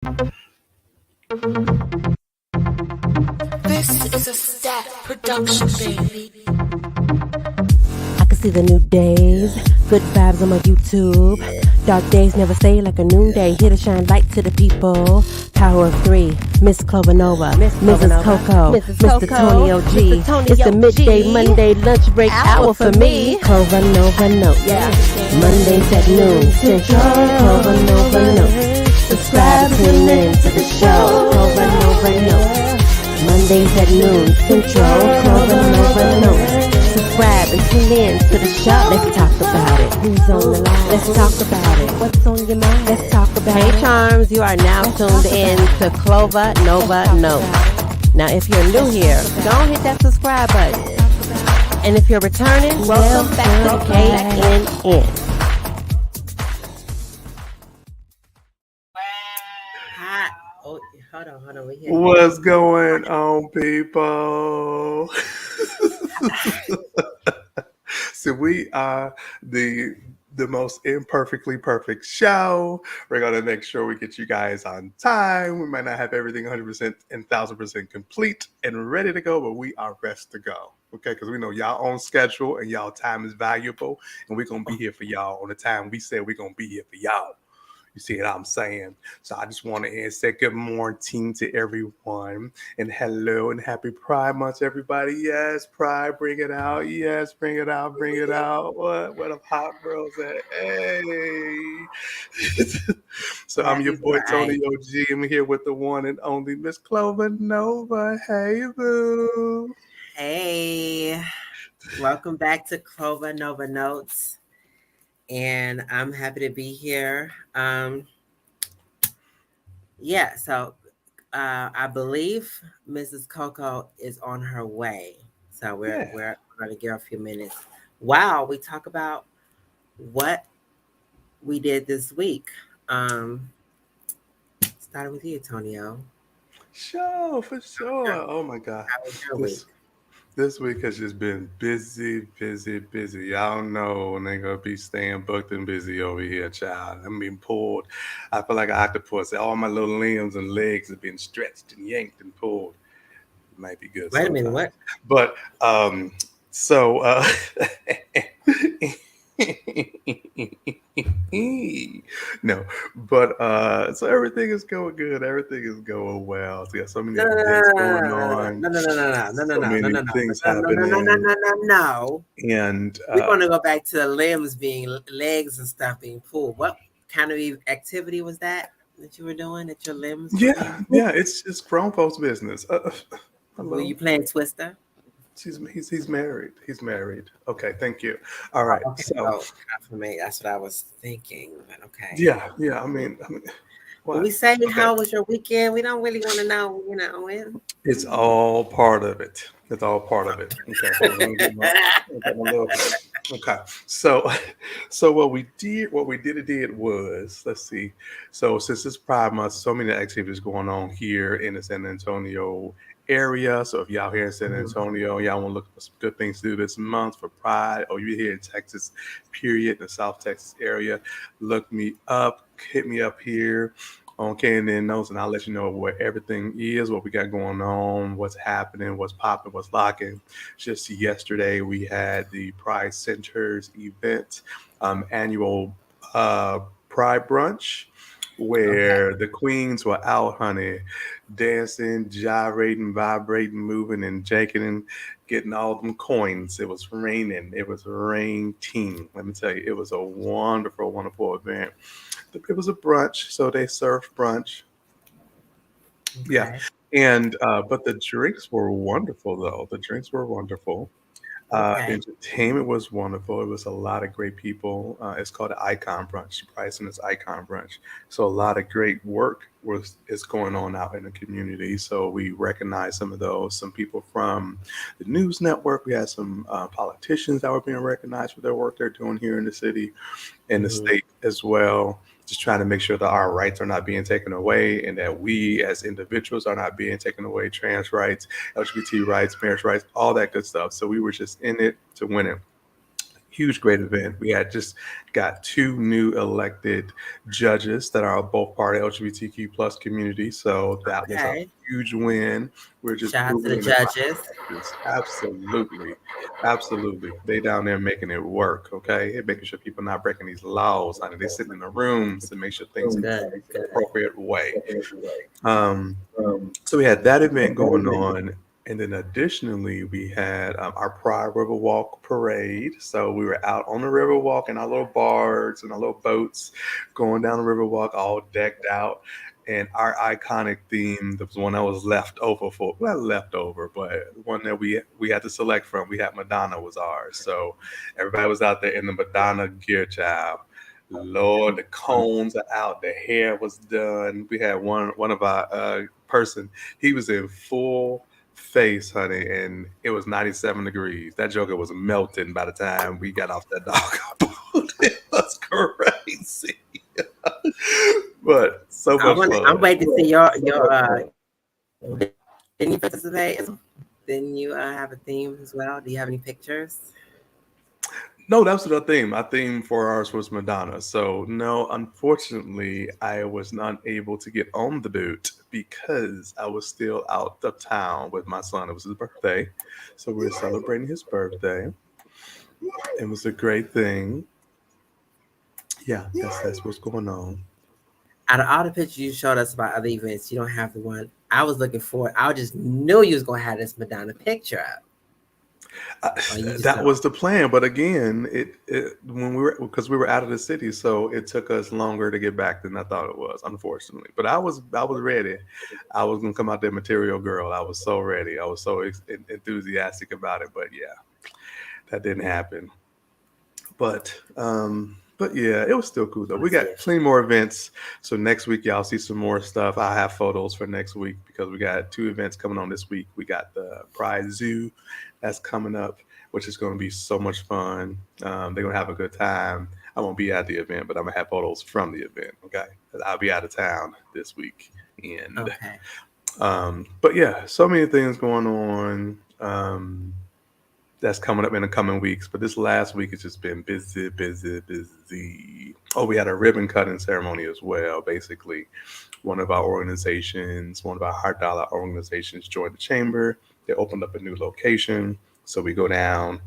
This is a stat production, baby. I can see the new days, good vibes on my YouTube. Dark days never stay like a noonday. Here to shine light to the people. Power of three, Miss Clover Nova, Mrs. Coco, Mr. Tony OG. It's the midday Monday lunch break hour for me. Clover Nova Note, yeah. Mondays at noon, Central. Clover Nova Note. Subscribe, tune in to the show. Clover Nova Note. Mondays at noon, Central. Clover Nova Note. Subscribe and tune in to the show. Let's talk about it. Who's on the line? Let's talk about it. What's on your mind? Let's talk about it. Hey Charms, you are now tuned in to Clover Nova Note. Now if you're new here, don't hit that subscribe button. And if you're returning, welcome back to KNN. Hi. Oh, hold on. We here. What's going on, people? So we are the most imperfectly perfect show. We're gonna make sure we get you guys on time. We might not have everything 100% and 1000% complete and ready to go, but we are rest to go. Okay, because we know y'all on schedule and y'all time is valuable, and we're gonna be here for y'all on the time we said we're gonna be here for y'all. You see what I'm saying? So I just want to say good morning to everyone and hello and happy Pride Month, everybody. Yes, Pride, bring it out. Yes, bring it out, bring it out. What them hot girls at? Hey. So I'm your boy Tony OG. I'm here with the one and only Miss Clover Nova. Hey, boo. Hey. Welcome back to Clover Nova Notes. And I'm happy to be here. So I believe Mrs. Coco is on her way. So we're going to give her a few minutes. Wow, we talk about what we did this week. Starting with you, Tonio. Sure, for sure. Oh my God. How was your week? This week has just been busy. Y'all know when they gonna be staying booked and busy over here, child. I'm being pulled. I feel like an octopus. All my little limbs and legs have been stretched and yanked and pulled. It might be good. Wait a minute, what? But no, but so everything is going good. Everything is going well. So, yeah, so many things going on. No. Things happening. No. And we're going to go back to the limbs being legs and stuff being pulled. What kind of activity was that you were doing at your limbs? Yeah, it's grown folks' business. Were you playing Twister? He's married. He's married. Okay, thank you. All right. Okay, so that's what I was thinking. But okay. Yeah. I mean, when we say how was your weekend, we don't really want to know. It's all part of it. It's all part of it. Okay. So what we did was, let's see. So since it's Pride Month, so many activities going on here in the San Antonio area. So if y'all here in San Antonio, y'all want to look for some good things to do this month for Pride, or you're here in Texas, period, in the South Texas area, look me up, hit me up here on KNN Notes, and I'll let you know where everything is, what we got going on, what's happening, what's popping, what's locking. Just yesterday, we had the Pride Center's event, annual Pride Brunch, where the queens were out, honey, dancing, gyrating, vibrating, moving, and janking, and getting all them coins. It was raining. It was rain team. Let me tell you, it was a wonderful, wonderful event. It was a brunch, so they served brunch. Okay. Yeah. And but the drinks were wonderful, though. The drinks were wonderful. Entertainment was wonderful. It was a lot of great people. It's called the Icon Brunch. Bryson's Icon Brunch. So a lot of great work is going on out in the community. So we recognize some of those. Some people from the news network. We had some politicians that were being recognized for their work they're doing here in the city, in the state as well. Just trying to make sure that our rights are not being taken away, and that we as individuals are not being taken away. Trans rights, LGBT rights, marriage rights, all that good stuff. So we were just in it to win it. Huge, great event. We had just got 2 new elected judges that are both part of LGBTQ plus community. So that was a Okay. huge win. We're just Shout out to the moving in the right judges. directions. Absolutely. Absolutely. They down there making it work, okay? And making sure people not breaking these laws. Honey. They sitting in the rooms to make sure things are Good, done the good. appropriate way. Um, so we had that event going on. And then additionally, we had our Pride Riverwalk parade. So we were out on the Riverwalk in our little barges and our little boats going down the Riverwalk, all decked out. And our iconic theme, that was one that was left over for, well, not left over, but one that we had to select from. We had Madonna was ours. So everybody was out there in the Madonna gear, child. Lord, the cones are out, the hair was done. We had one of our person, he was in full face, honey, and it was 97 degrees. That joker was melting by the time we got off that dog boat. It was crazy. But so much I'm fun. waiting to see your didn't you participate? Didn't you have a theme as well? Do you have any pictures? No, that was the theme. Our theme for ours was Madonna. So no, unfortunately, I was not able to get on the boat because I was still out of town with my son. It was his birthday. So we were celebrating his birthday. It was a great thing. Yeah, that's what's going on. Out of all the pictures you showed us about other events, you don't have the one I was looking for. I just knew you was gonna have this Madonna picture up. That was the plan, but again, it when because we were out of the city, so it took us longer to get back than I thought it was, unfortunately. But I was ready. I was gonna come out there, material girl. I was so ready. I was so enthusiastic about it. But yeah, that didn't happen. But yeah, it was still cool though. We got plenty more events. So next week, y'all see some more stuff. I have photos for next week because we got 2 events coming on this week. We got the Pride Zoo that's coming up, which is going to be so much fun. They're going to have a good time. I won't be at the event, but I'm going to have photos from the event. Okay. I'll be out of town this week. And, okay. But yeah, so many things going on. That's coming up in the coming weeks. But this last week has just been busy, busy, busy. Oh, we had a ribbon cutting ceremony as well. Basically, one of our organizations, one of our Heart Dollar organizations joined the chamber. They opened up a new location. So we go down,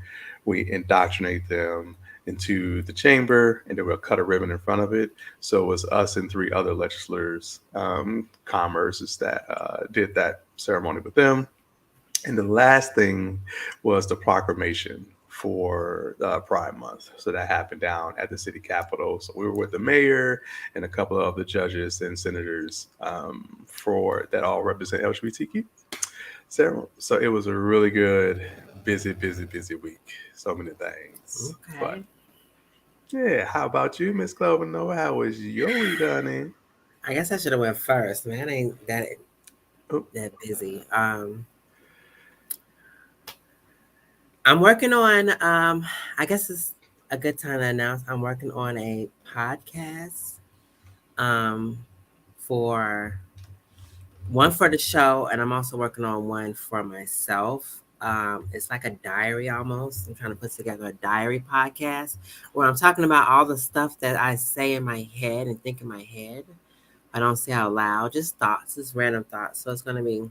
we indoctrinate them into the chamber, and then we'll cut a ribbon in front of it. So it was us and 3 other legislators, commerce, that did that ceremony with them. And the last thing was the proclamation for Pride Month. So that happened down at the city capitol. So we were with the mayor and a couple of other judges and senators for that all represent LGBTQ ceremony. So it was a really good, busy week. So many things. Okay. But yeah, how about you, Miss Clover Noah? How was your week, honey? I guess I should have went first, man. I ain't that busy. I'm working on, I guess it's a good time to announce I'm working on a podcast for one for the show, and I'm also working on one for myself. It's like a diary almost. I'm trying to put together a diary podcast where I'm talking about all the stuff that I say in my head and think in my head. I don't say out loud, just thoughts, just random thoughts. So it's going to be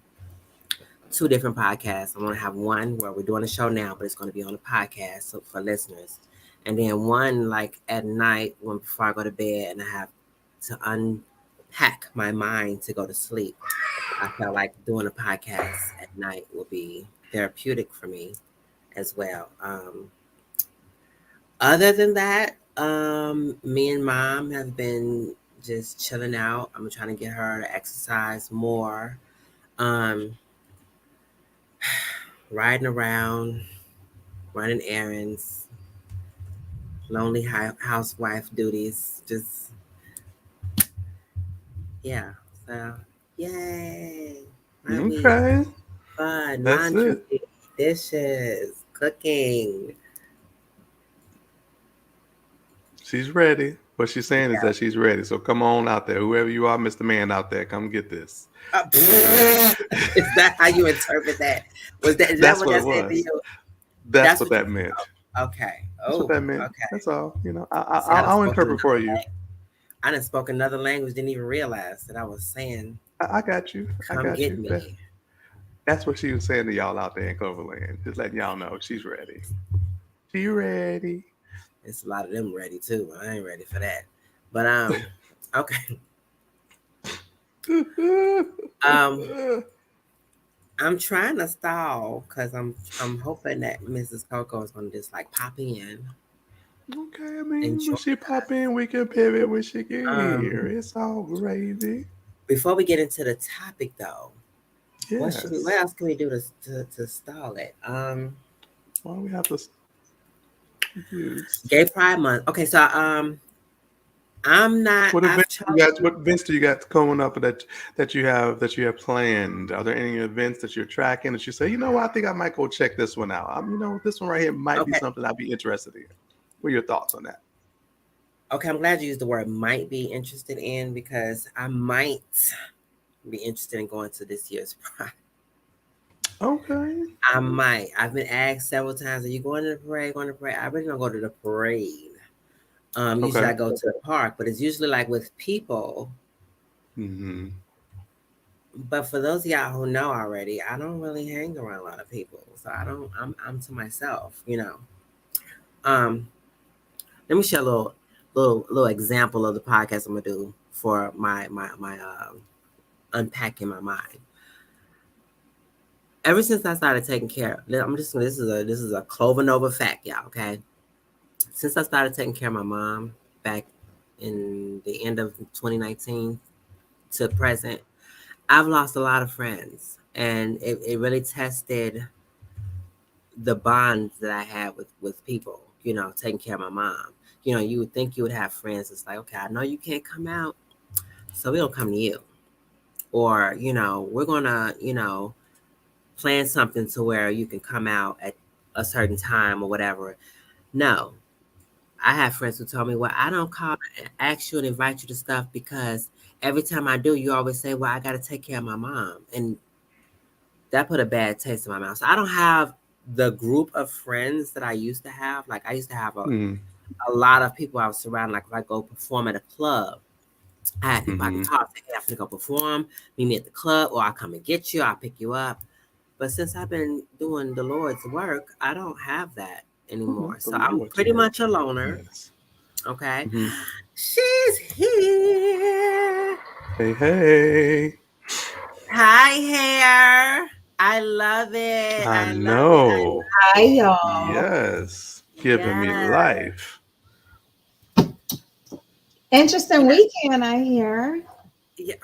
2 different podcasts. I'm going to have one where we're doing a show now, but it's going to be on a podcast for listeners. And then one like at night before I go to bed and I have to unpack my mind to go to sleep. I felt like doing a podcast at night will be therapeutic for me as well. Other than that, me and Mom have been just chilling out. I'm trying to get her to exercise more. Riding around, running errands, lonely housewife duties. Just, yeah. So, yay. My week. Okay. Fun. That's Laundry, it. dishes, cooking. She's ready. What she's saying is that she's ready. So come on out there. Whoever you are, Mr. Man out there, come get this. Is that how you interpret that? Is that what that said to you? That's what that meant. Okay. That's what Oh, that meant. okay. That's all. You know, See, I done I'll spoken interpret for another you. I done spoke another language, didn't even realize that I was saying, I got you. I come got get you. me. That's what she was saying to y'all out there in Cloverland. Just letting y'all know she's ready. She ready. It's a lot of them ready too. I ain't ready for that. But okay. Um, I'm trying to stall because I'm hoping that Mrs. Coco is gonna just like pop in Okay, I and mean, when join she pop us. in, we can pivot when she get here. Um, It's all gravy. before we get into the topic though, what Yes. else can we do to stall it? Why do we have to confused? Gay Pride Month. Okay, so I'm not. What I've events you got? chosen. What events do you got coming up that you have planned? Are there any events that you're tracking that you say, you know what, I think I might go check this one out? You know, this one right here might be Okay, something I'd be interested in. What are your thoughts on that? okay. I'm glad you used the word "might be interested in" because I might be interested in going to this year's Pride. Okay. I might. I've been asked several times, "Are you going to the parade? Going to the parade?" I really don't go to the parade. Usually I Okay. go to the park, but it's usually like with people. Mm-hmm. But for those of y'all who know already, I don't really hang around a lot of people, so I don't. I'm to myself, you know. Um, Let me share a little example of the podcast I'm gonna do for my unpacking my mind. Ever since I started taking care, I'm just this is a Clover Nova fact, y'all. Okay, since I started taking care of my mom back in the end of 2019 to present, I've lost a lot of friends, and it really tested the bonds that I had with people. You know, taking care of my mom. You know, you would think you would have friends. It's like, okay, I know you can't come out, so we don't come to you. Or, you know, we're gonna, plan something to where you can come out at a certain time or whatever. No. I have friends who told me, well, I don't call and ask you and invite you to stuff because every time I do, you always say, well, I gotta take care of my mom. And that put a bad taste in my mouth. So I don't have the group of friends that I used to have. Like I used to have a lot of people I was surrounded. Like if I go perform at a club, I had people I could Mm-hmm. talk to. Hey, I have to go perform. Meet me at the club, or I'll come and get you. I'll pick you up. But since I've been doing the Lord's work, I don't have that Oh, anymore. the So I'm Lord's pretty work. much a loner. Yes. Okay. Mm-hmm. She's here. Hey, hey. Hi, hair. I love it. I I love it. know. Hi, y'all. Yes. Giving me Yes. life. Interesting Yeah. weekend, I hear. Yeah.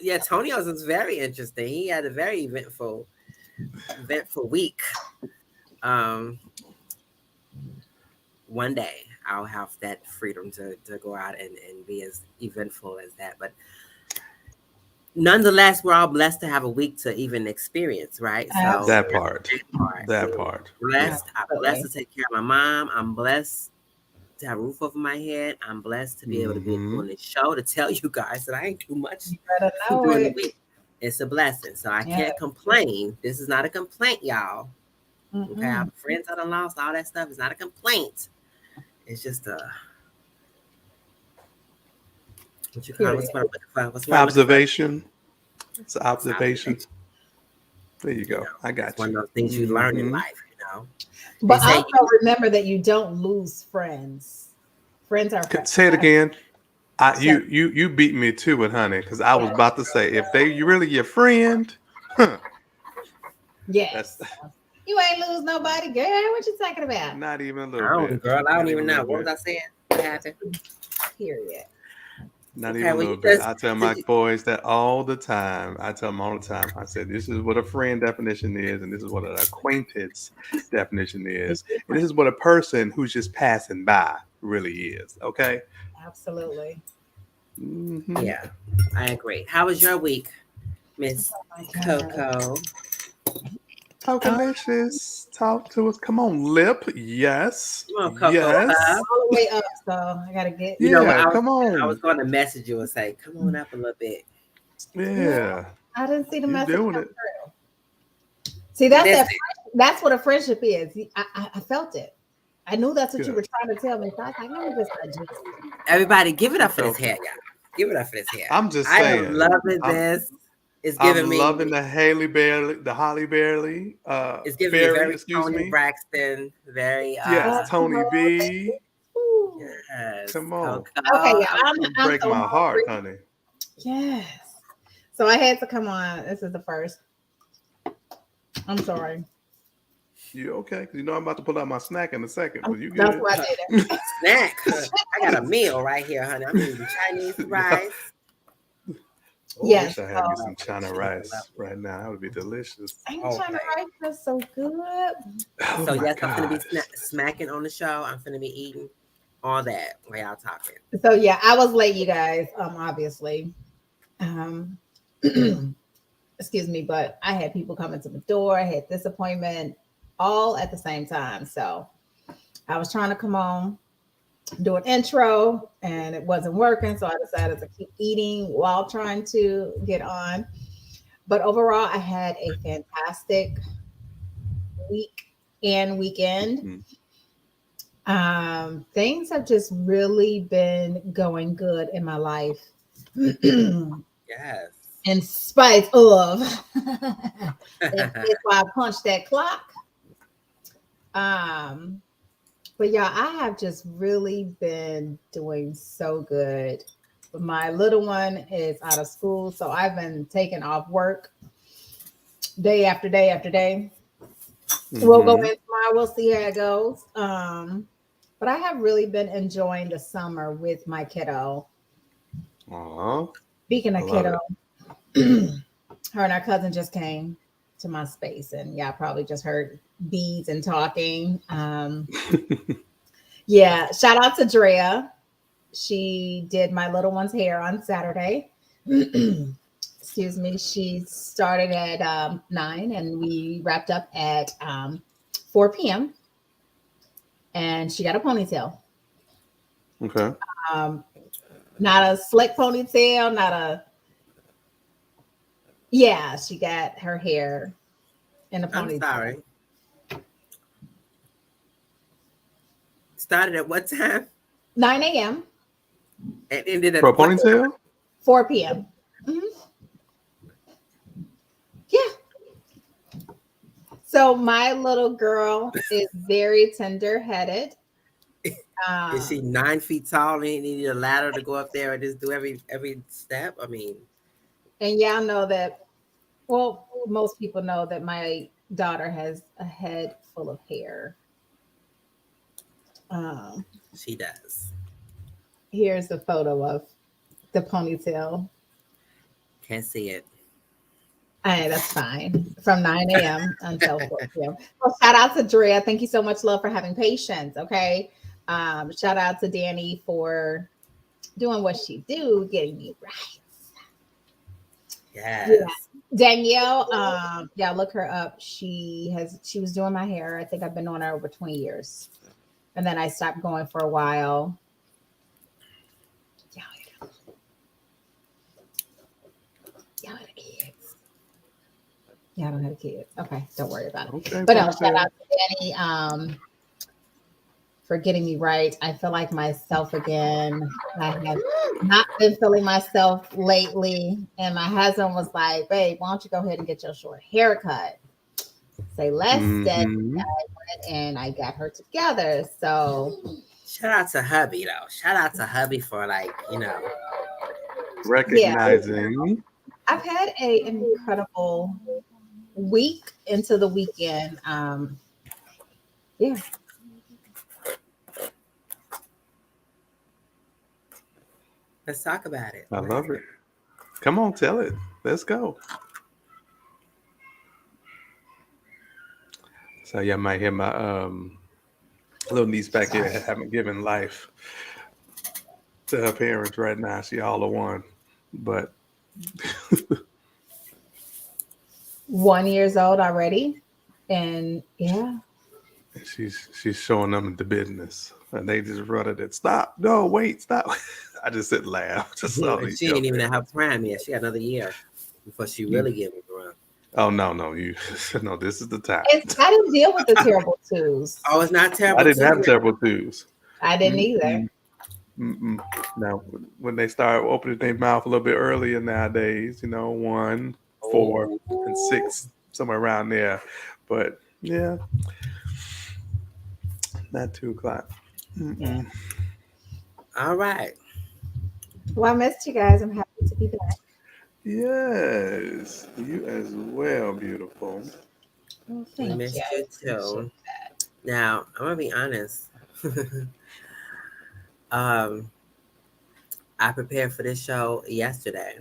Yeah. Tonio's is very interesting. He had a very eventful week. Um, one day I'll have that freedom to go out and be as eventful as that. But nonetheless, we're all blessed to have a week to even experience, right? So That Absolutely. part. that part. That part. Yeah. Blessed. I'm blessed Absolutely. to take care of my mom. I'm blessed to have a roof over my head. I'm blessed to be able to be Mm-hmm. doing this show to tell you guys that I ain't too much You better know during the it. week. It's a blessing. So I Yeah. can't complain. This is not a complaint, y'all. Okay. I have Mm-mm. friends that I lost, all that stuff is not a complaint. It's just what you call it? Period. What's what I'm looking for? What's what I'm looking for? Observation. It's It's observation. observation. There you You go. know, I it's got one you. of those things you learn in Mm-hmm. life, you know. They But say also remember that you don't lose friends. Friends are Say it forever. again. So, You beat me to it, honey, because I was yes. about to say if they you really your friend, huh, that's Yes. You ain't lose nobody, girl. What you talking about? not even a little I don't, bit. girl, I don't Not even even a know. little What was bit. I saying? What happened? Period. Not Okay, even a well little you bit. just I tell my boys that all the time. I tell them all the time. I said, this is what a friend definition is, and this is what an acquaintance definition It's is. And this different. is what a person who's just passing by really is. Okay? Absolutely. Mm-hmm. yeah, I agree. How was your week, Miss Oh my God. Coco? Talk Um, delicious. Talk to us. Come on, lip. Yes. Come on, Coco. I'm Yes. all the way up, so I gotta get. You know what? Yeah, I was come I was on. going to message you and say, come on up a little bit. No, Yeah. I didn't see the You message doing come it. through. See, that's Listen, that's what a friendship is. I felt it. I knew that's what you Good. were trying to tell me. So I was like, let me just adjust. Everybody, give it up for this Okay. hair, y'all. Give it up for this hair. I'm just I am saying. loving I'm this. It's I'm giving me. loving the Holly Berry, It's giving me Berry, very excuse Tony me. Braxton. Very. Yes, Oh, Tony B. Yes. Come on. okay, yeah, Coco. Don't I'm break so my heart, hungry. honey. Yes. So I had to come on. This is the first. I'm sorry. You okay? 'Cause you know I'm about to pull out my snack in a second, but you That's good. why I did it. Snack. I got a meal right here, honey. I'm eating Chinese Yeah. rice. Oh, I Yes. wish I had me So some China rice right now. That would be delicious. ain't Okay. China rice is so good. Oh So my yes, I'm gonna be gosh. smacking on the show. I'm gonna be eating all that while y'all talking. So yeah, I was late, you guys. Obviously. Um, excuse me, but I had people coming to the door. I had this appointment all at the same time. So I was trying to come on, do an intro, and it wasn't working. So I decided to keep eating while trying to get on. But overall, I had a fantastic week and weekend. Mhm. Things have just really been going good in my life. In Yes. spite of that's why I punched that clock. Um, but yeah, I have just really been doing so good. My little one is out of school, so I've been taking off work day after day after day. We'll go Mhm. in tomorrow. We'll see how it goes. But I have really been enjoying the summer with my kiddo. Aw, Speaking I of love kiddo, it. her and our cousin just came to my space, and y'all probably just heard bees and talking. Yeah, shout out to Drea. She did my little one's hair on Saturday. Excuse me. She started at 9 and we wrapped up at 4 p.m. And she got a ponytail. Okay. Um, not a slick ponytail, not a, yeah, she got her hair in a I'm ponytail. sorry. Started at what time? 9 a.m., And ended For a at what time? ponytail? 4 p.m. Mhm. Yeah. So my little girl is very tender headed. Is she 9 feet tall and you need a ladder to go up there and just do every step? I mean, And y'all know that, well, most people know that my daughter has a head full of hair. Um, she does. Here's a photo of the ponytail. Can't see it. Hey, that's fine. From 9 a.m. until 4 p.m. Well, shout out to Drea. Thank you so much, love, for having patience. Okay. Shout out to Danny for doing what she do, getting me right. Yeah. Yes. Danielle, yeah, look her up. She was doing my hair. I think I've been on her over 20 years. And then I stopped going for a while. Y'all had kids. Y'all don't have kids. Okay, don't worry about it. Okay, But no, shout ponytail. out to Danny for getting me right. I feel like myself again. I have not been feeling myself lately. And my husband was like, babe, why don't you go ahead and get your short haircut? Say less steady. Mm-hmm. I went and I got her together. So Shout out to hubby though. Shout out to hubby for yeah, Recognizing. I've had an incredible week into the weekend. Yeah. let's talk about it. I love it. Come on, tell it. Let's go. So yeah, I might hear my little niece back here haven't given life to her parents right now. She all of one. But 1 year old already. And yeah. she's showing them the business. And they just run it. Stop. No, wait, stop. I just sit and laugh. Just saw And these she ain't young even at her parents. prime yet. She got another year before she really get me wrong. Oh no, you no. This is the time. I didn't deal with the terrible twos. Oh, it's not terrible. I didn't have too. terrible twos. I didn't either. Mm-mm, mm-mm. Now, when they start opening their mouth a little bit earlier nowadays, 1, 4, and 6, somewhere around there. But yeah, not 2 o'clock. Yeah. All right. Well, I missed you guys. I'm happy to be back. Yes, you as well, beautiful. Well, We thank missed you. you too. Now, I'm gonna be honest. um, I prepared for this show yesterday,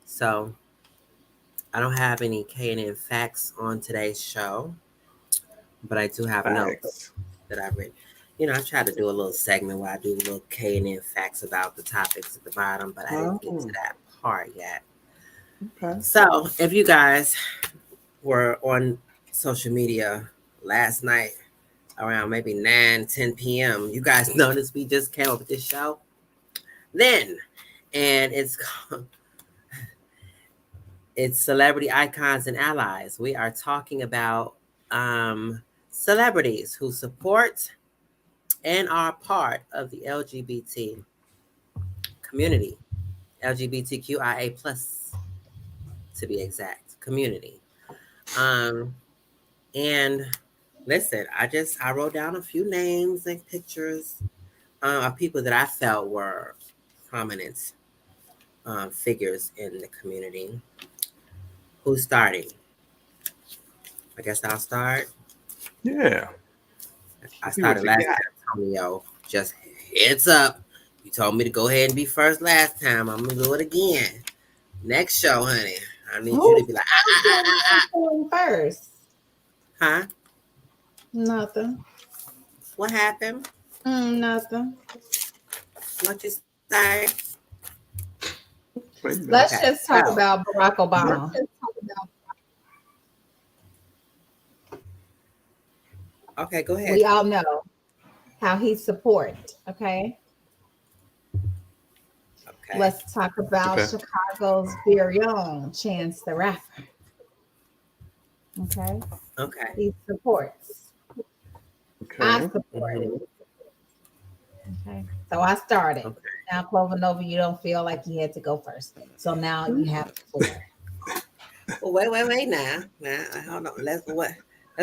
so I don't have any K&N facts on today's show, but I do have notes Facts. that I've written. I tried to do a little segment where I do little K&N facts about the topics at the bottom, but I didn't get to Oh, that part yet. okay. So, if you guys were on social media last night around maybe 9-10 p.m., you guys noticed we just came up with this show then, and it's called, it's Celebrity Icons and Allies. We are talking about celebrities who support and are part of the LGBT community, LGBTQIA plus to be exact, community. And listen, I wrote down a few names and pictures of people that I felt were prominent figures in the community. Who's starting? I guess I'll start. Yeah. I See what started you last got. time, Antonio. Just heads up. You told me to go ahead and be first last time. I'm gonna do it again. Next show, honey. I need you Who to be like, going first? huh? Nothing. What happened? Nothing. What you say? Wait a minute. Let's Okay, just talk so- about Barack Obama. Okay, go ahead. We all know how he supports. Okay. Okay. Let's talk about Okay. Chicago's very own Chance the Rapper. Okay. Okay. He supports. I Okay. support it. Mhm. Okay. So I started. Okay. Now, Clover Nova, you don't feel like you had to go first. So now you have the floor. Well, wait now. Now, hold on. Let's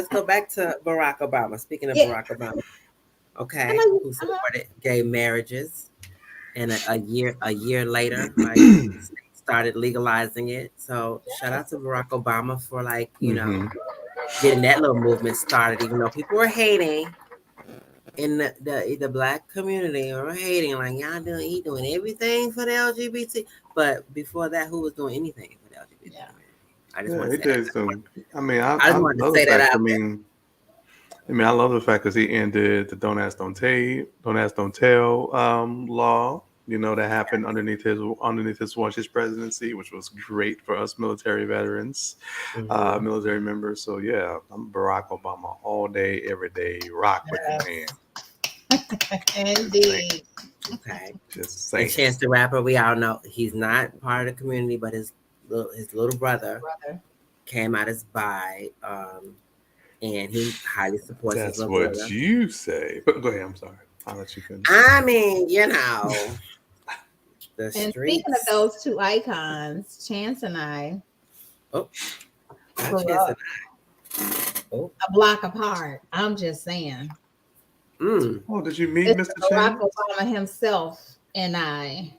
go back to Barack Obama. Speaking of Yeah. Barack Obama, I okay, know you- who supported gay marriages, and a year later, started legalizing it. So shout out to Barack Obama for Mhm. getting that little movement started, even though people were hating in the black community or hating like he doing everything for the LGBT. But before that, who was doing anything for the LGBT Yeah. community? I just Yeah, want he to say that. did some. I mean, I I just wanted to love say the that fact. out there. I love the fact because he ended the Don't Ask, Don't Ask, Don't Tell law. That happened underneath his his presidency, which was great for us military veterans, Mhm. military members. So yeah, I'm Barack Obama all day, every day. Rock with the man. Indeed. Okay. Just And saying. Chance the Rapper, we all know he's not part of the community, but his little brother Brother. came out as bi, and he highly supports his That's little what brother. you say. But go ahead. I'm sorry. I'll let you finish. I mean, the And streets. speaking of those two icons, Chance and I Oh, not grew Chance up and a block apart. I'm just saying. Oh, did you meet Mr. Mr. Barack Chance? Obama himself and I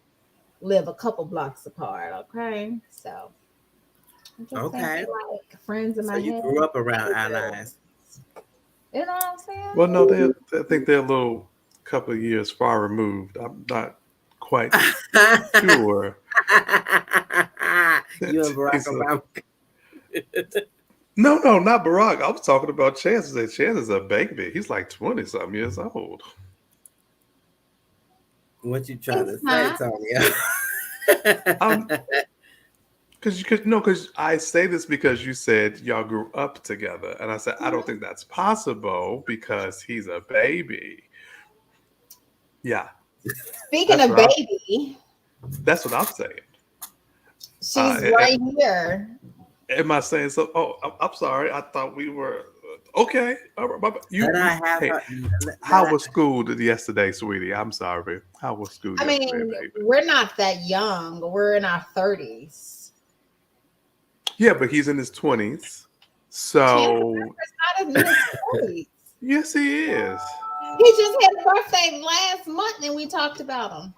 live a couple blocks apart. Okay. So I'm just saying, Okay. they're like friends in So my you head. grew up around allies. You know what I'm saying? Well, no, I think they're a little couple of years far removed. I'm not quite sure. You and Barack He's Obama. no, not Barack. I was talking about Chance. Chance is a baby. He's like 20-something years old. What you trying to It's say, not. Tonya? Because I say this because you said y'all grew up together, and I said I don't think that's possible because he's a baby. Yeah, Speaking that's of what baby, that's what I'm saying. she's Uh, right here Am I saying so? Oh, I'm sorry. I thought we were okay. All right, Let I have hey, her. Let how I, was school yesterday, sweetie? I'm sorry. How was school I yesterday, mean, baby? we're not that young. We're in our 30s. Yeah, but he's in his 20s. Chance the So Rapper's not in his 30s. yes, he is. He just had a birthday last month and we talked about him.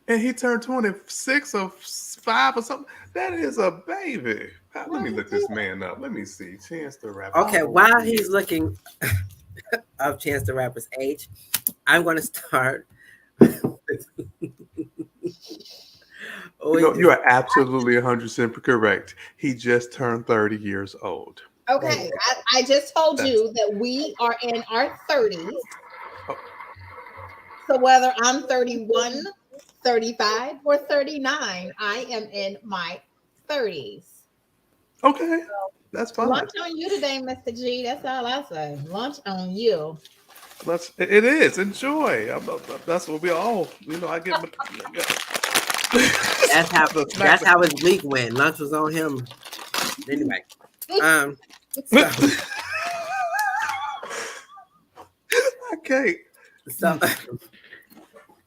And he turned 26 or 5 or something. That is a baby. Let No, me he look did. this man up. Let me see. Chance the Rapper. How okay, old while he he's is. looking up Chance the Rapper's age, I'm going to start. You know, you with, are absolutely 100% correct. He just turned 30 years old. there you Okay, go. I just told That's you that we are in our 30s. oh, So whether I'm 31, 35, or 39, I am in my 30s. okay. That's fine. Lunch on you today, Mr. G. That's all I say. Lunch on you. It is. Enjoy. That's what we all, I get the snack. That's how his week went. Lunch was on him. Anyway, so Okay. so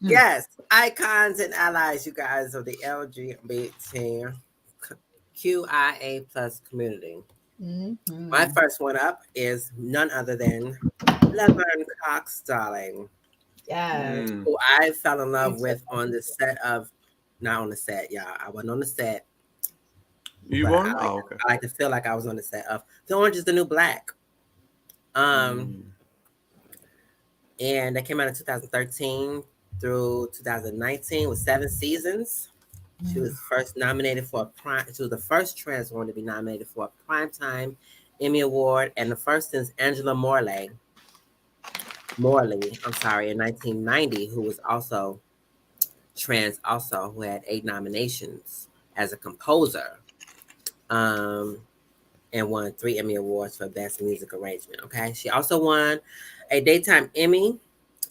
yes, icons and allies, you guys of the LGBTQIA plus community. My Mhm. first one up is none other than Laverne Cox, darling, Yes. Mm. who I fell in love with Beautiful. on the set of, not on the set, y'all. I wasn't on the set, You but won? Oh, okay. I like to feel like I was on the set of The Orange is the New Black. Um, Mm. and that came out in 2013 through 2019 with 7 seasons. She was first nominated for a prime. She was the first trans woman to be nominated for a Primetime Emmy Award, and the first since Angela Morley, I'm sorry, in 1990, who was also trans, also who had 8 nominations as a composer, um, and won 3 Emmy Awards for Best Music Arrangement. Okay, she also won a Daytime Emmy,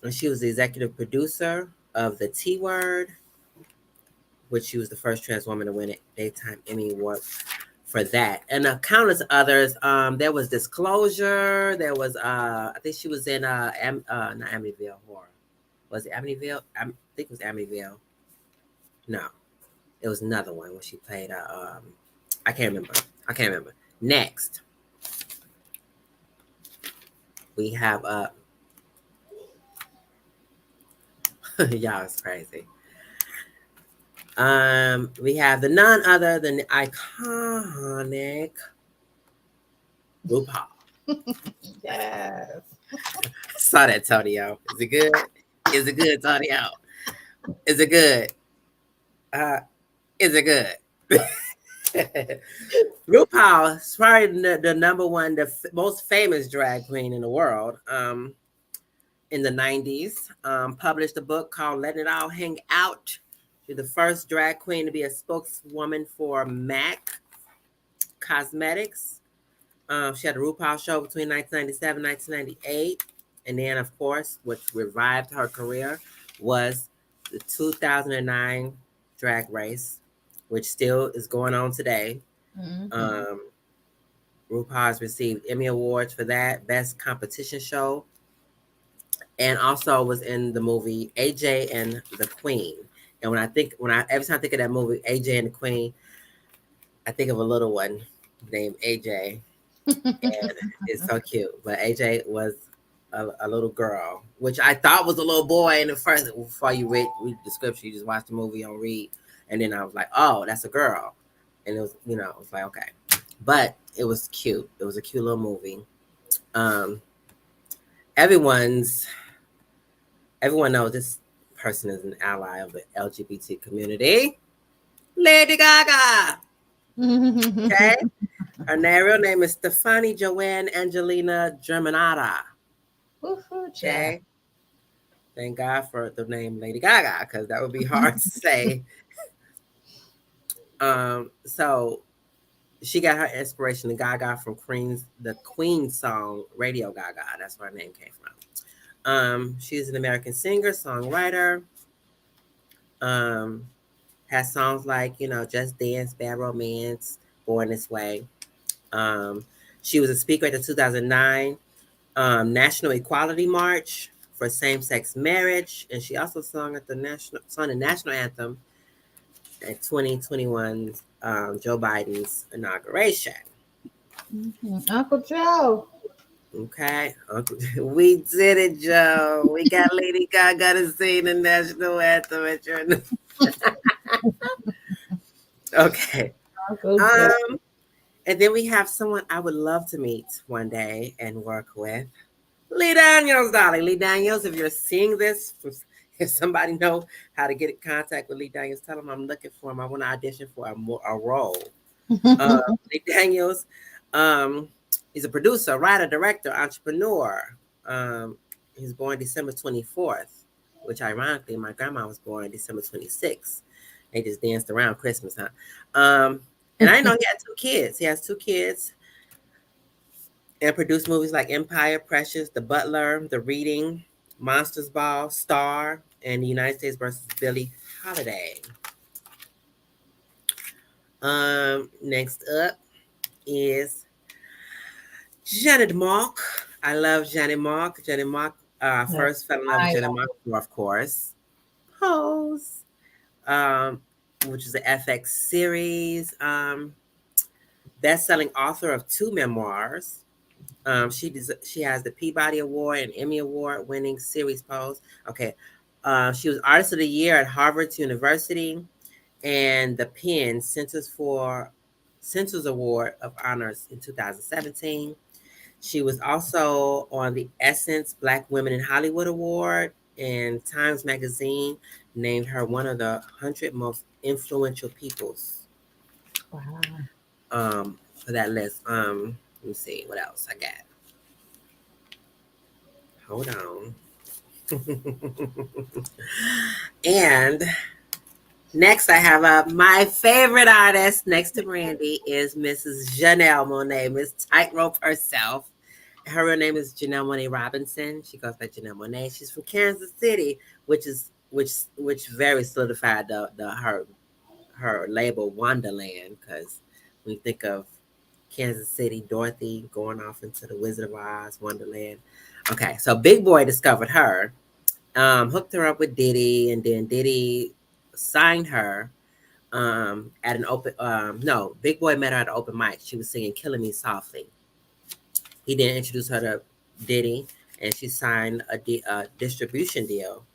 and she was the executive producer of The T Word, which she was the first trans woman to win a Daytime Emmy Award for that, and countless others. There was Disclosure. There was I think she was in not Amityville Horror. Was it Amityville? I think it was Amityville. No, it was another one where she played. I can't remember. I can't remember. Next, we have y'all is crazy. We have the none other than the iconic RuPaul. Yes. Saw that, Tonio. Is it good? Is it good, Tonio? Is it good? Uh, is it good? RuPaul is probably the number one, most famous drag queen in the world. In the 90s, published a book called Letting It All Hang Out. She's the first drag queen to be a spokeswoman for MAC Cosmetics. She had a RuPaul show between 1997 and 1998. And then, of course, what revived her career was the 2009 Drag Race, which still is going on today. Mhm. Um, RuPaul has received Emmy Awards for that, Best Competition Show, and also was in the movie AJ and the Queen. And every time I think of that movie, AJ and the Queen, I think of a little one named AJ, and it's so cute. But AJ was a little girl, which I thought was a little boy in the first. Before you read the description, you just watch the movie on read, and then I was like, oh, that's a girl, and it was it was like okay, but it was cute. It was a cute little movie. Um, everyone's everyone knows this person is an ally of the LGBT community. Lady Gaga. Okay. Her real name is Stefani Joanne Angelina Germanata. Woo-hoo, child. Okay. Thank God for the name Lady Gaga, because that would be hard to say. So she got her inspiration in Gaga from the Queen song Radio Gaga. That's where her name came from. She's an American singer, songwriter. Um, has songs like, Just Dance, Bad Romance, Born This Way. Um, she was a speaker at the 2009 National Equality March for same-sex marriage, and she also sung the national anthem at 2021 Joe Biden's inauguration. Uncle Joe. Okay, we did it, Joe. We got Lady Gaga to sing the national anthem at your. Okay. Uncle Joe. And then we have someone I would love to meet one day and work with. Lee Daniels, darling. Lee Daniels, if you're seeing this, if somebody know how to get in contact with Lee Daniels, tell him I'm looking for him. I want to audition for a role. Lee Daniels, he's a producer, writer, director, entrepreneur. He's born December 24th, which ironically, my grandma was born December 26th. They just danced around Christmas, huh? And I know he had 2 kids. He has 2 kids. And produced movies like Empire, Precious, The Butler, The Reading, Monsters Ball, Star, and The United States versus Billie Holiday. Next up is Janet Mock. I love Janet Mock. Janet Mock, first fell in love with Janet Mock, of course. Pose, which is the FX series. Best-selling author of 2 memoirs. She has the Peabody Award and Emmy Award winning series Pose. Okay. She was Artist of the Year at Harvard University and the Penn Centers Award of Honors in 2017. She was also on the Essence Black Women in Hollywood Award, and Times Magazine named her one of the 100 most influential peoples. Wow. For that list. Let me see what else I got. Hold on. And next I have my favorite artist next to Brandy is Mrs. Janelle Monáe, Miss Tightrope herself. Her real name is Janelle Monáe Robinson. She goes by Janelle Monáe. She's from Kansas City, which very solidified her label Wonderland, because when you think of Kansas City, Dorothy going off into the Wizard of Oz, Wonderland. Okay, so Big Boy discovered her, hooked her up with Diddy, and then Diddy signed her at an open. Big Boy met her at an open mic. She was singing "Killing Me Softly." He then introduced her to Diddy, and she signed a distribution deal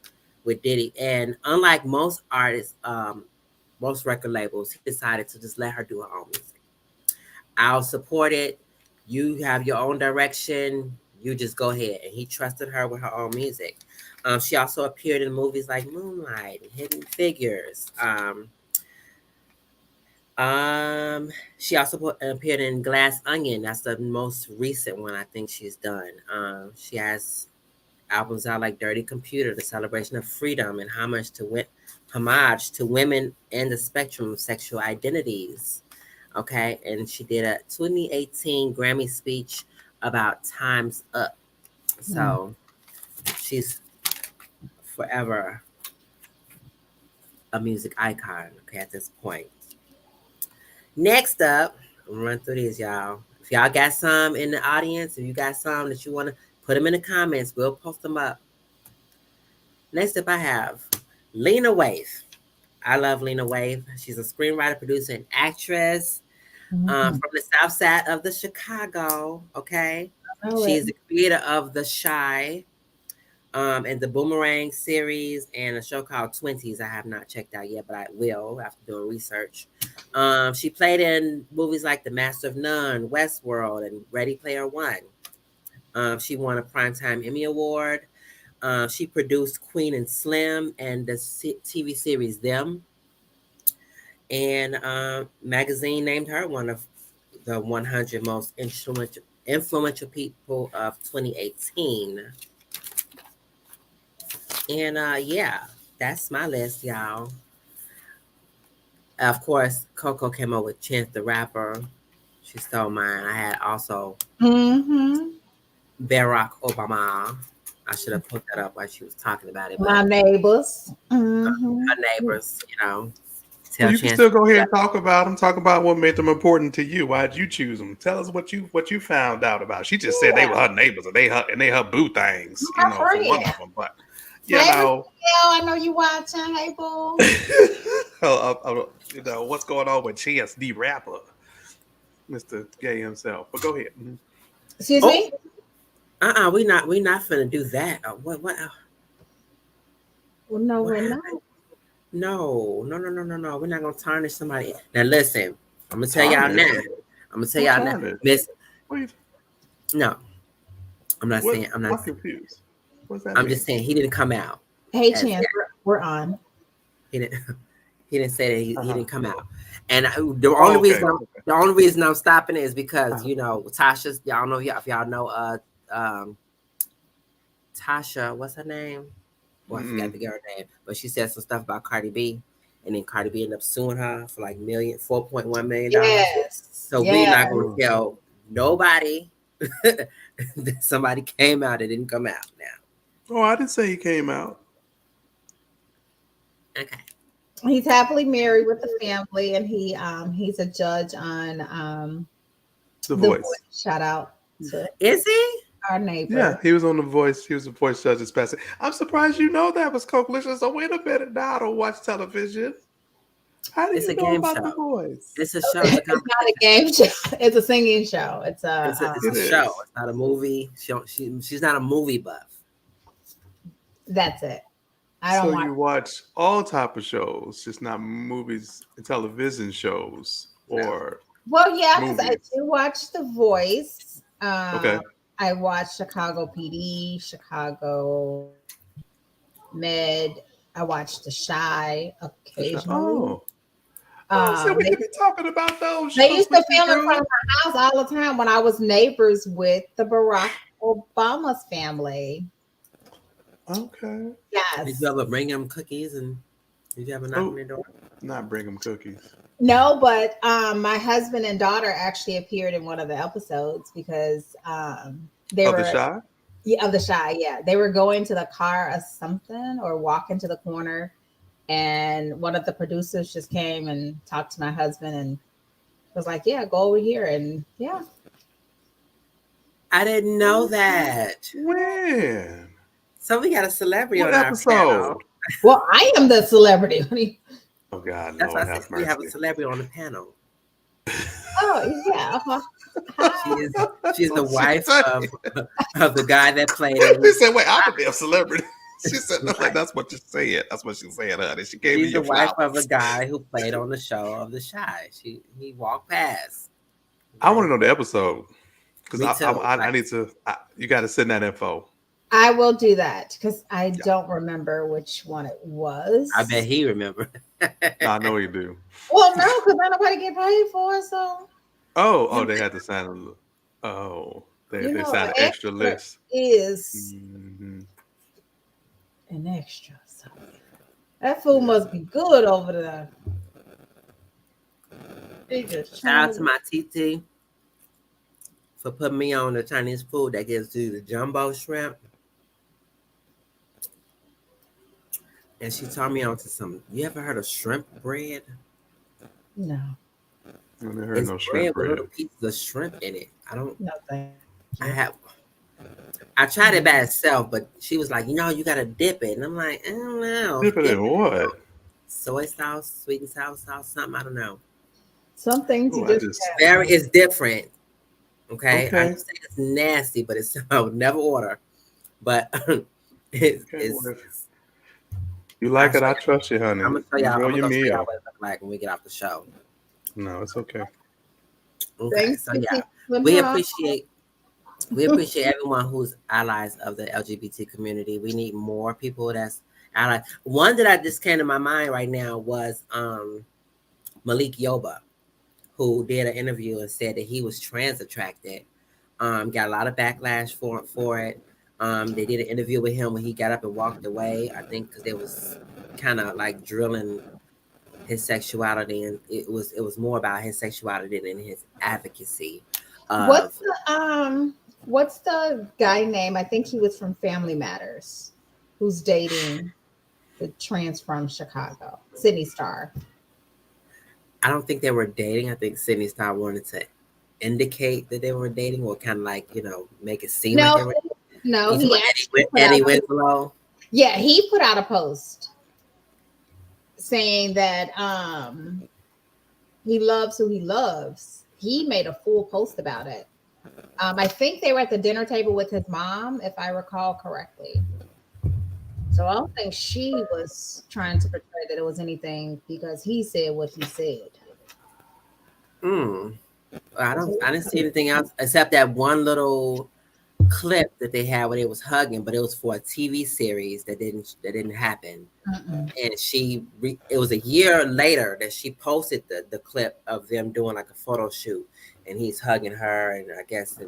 with Diddy. And unlike most artists, most record labels, he decided to just let her do her own music. I'll support it. You have your own direction. You just go ahead. And he trusted her with her own music. She also appeared in movies like Moonlight and Hidden Figures. She also appeared in Glass Onion. That's the most recent one I think she's done. She has albums out like Dirty Computer, The Celebration of Freedom, and homage to women and the spectrum of sexual identities. Okay, and she did a 2018 Grammy speech about Time's Up. So she's forever a music icon, okay, at this point. Next up, I'm gonna run through these, y'all. If y'all got some in the audience, if you got some that you want to put them in the comments, we'll post them up. Next up, I have Lena Waithe. I love Lena Waithe. She's a screenwriter, producer, and actress from the South Side of the Chicago. Okay, she's the creator of The Chi and the Boomerang series and a show called 20s. I have not checked out yet, but I will after doing research. She played in movies like The Master of None, Westworld, and Ready Player One. She won a Primetime Emmy Award. She produced Queen and Slim and the TV series Them. And magazine named her one of the 100 most influential people of 2018. And yeah, that's my list, y'all. Of course, Coco came up with Chance the Rapper. She stole mine. I had also Barack Obama. I should have put that up while she was talking about it. My neighbors. Her neighbors, you know. Tell Well, you can Chance. still go ahead and talk about them. Talk about what made them important to you. Why did you choose them? Tell us what you found out about. She just said they were her neighbors and they her boo things, My for one friend. of them. But Hey, you Michelle, know, I know you watching. Hey, boo. what's going on with Chance the Rapper, Mr. Gay himself. But go ahead. Mhm. Excuse Oh, me? we not finna do that. What? Well, no, What we're not. happened? No. We're not gonna tarnish somebody. Now listen, I'm gonna tell y'all Tarnish? now. I'm gonna tell What y'all now, tarnish? Miss. Wait, No, I'm not what? saying. I'm not. I'm confused. What's that I'm mean? just saying he didn't come out. Hey, As Chance, we're on. he didn't. He didn't say that he Uh-huh. didn't come out. And Okay. the only reason I'm stopping it is because Uh-huh. Tasha's. Y'all know if y'all know um Tasha. What's her name? Well, I forgot Mm-mm. the girl name, but she said some stuff about Cardi B, and then Cardi B ended up suing her for like $4.1 million. Yes. So we Yes. not gonna Oh. tell nobody that somebody came out. It didn't come out now. Oh, I didn't say he came out. Okay. He's happily married with a family, and he's a judge on The The Voice. Voice. Shout out to Is he? our Yeah, neighbor. he was on The Voice. He was the voice judge this past. I'm surprised you know that was Coalition. So wait a minute now. I don't watch television. How do It's you a know game about The show. Voice? It's a show. It's a It's not a competition. game show. It's a singing show. It's It's It a show. is. It's not a movie. She's not a movie buff. that's it. I don't So watch. you watch all type of shows, just not movies and television shows No. or Well, yeah, because I movies. do watch The Voice. Okay. I watch Chicago PD, Chicago Med. I watch The Shy occasionally. Oh. Oh, so we They, could be talking about those they shows used to with you, film in front girl. of my house all the time when I was neighbors with the Barack Obama's family. Okay. Did you Yes. ever bring them cookies and did you ever knock on Oh, their door? not bring them cookies. No, but my husband and daughter actually appeared in one of the episodes because they Of The were Shy? of the Shy. Yeah, they were going to the car or something or walking to the corner, and one of the producers just came and talked to my husband and was like, "Yeah, go over here." And yeah, I didn't know that. When? So we got a celebrity What on our panel. episode? well, I am the celebrity. Oh God, That's why I Lord said have we have a mercy. celebrity on the panel. Oh yeah. She is she's the What she wife say? of the guy that played in She said, "Wait, I'm a damn celebrity." She said, "No, like right. that's what you said. That's what she said, honey." She gave you She's the your wife of a flowers. guy who played on the show of The Shy. He walked past. I want Okay. to know the episode because Me too. I Like need to. You got to send that info. I will do that because I Yeah, don't remember which one it I bet was. he remember. I know you do. Well, no, because nobody get paid for it. So, Oh, they had to sign a. Oh, you they know, signed an an extra extra list. is Hmm. an extra. So that food Yeah. must be good over there. They just Shout trying out to to. my TT for putting me on the Chinese food that gives you the jumbo shrimp. And she taught me on to some. You ever heard of shrimp bread? No, I never heard It's no shrimp bread with bread. little pieces of shrimp in it. I don't. no, thank I you. have. I tried it by itself, but she was like, you gotta dip it, and I'm like, I don't know. Dip it Dip in it in what? soy sauce, sweet and sour sauce, something. I don't know. Some things Oh, you I just just It's different. Okay, I okay. ain't say it's nasty, but it's I would never order. But Okay, well, if it's you I like it, show I you. trust you, honey. I'm gonna show y'all. Enjoy I'm gonna your go show y'all meal. what it look like when we get off the show. No, it's okay. Okay, thanks so for yeah, keeping we her. appreciate we appreciate everyone who's allies of the LGBT community. We need more people that's allies. One that I just came to my mind right now was Malik Yoba, who did an interview and said that he was trans attracted. Got a lot of backlash for it. They did an interview with him when he got up and walked away. I think because they was kind of like drilling his sexuality, and it was more about his sexuality than his advocacy What's of. the guy name? I think he was from Family Matters, who's dating the trans from Chicago, Sydney Star. I don't think they were dating. I think Sydney Star wanted to indicate that they were dating, or kind of like make it seem like No, they were. no, You talking he about actually put Eddie out. Winslow? Yeah, he put out a post saying that he loves who he loves. He made a full post about it. I think they were at the dinner table with his mom, if I recall correctly. So I don't think she was trying to portray that it was anything because he said what he said. Mm. I didn't see anything else except that one little clip that they had where they was hugging, but it was for a TV series that didn't happen. Mm-mm. And it was a year later that she posted the clip of them doing like a photo shoot, and he's hugging her, and I guess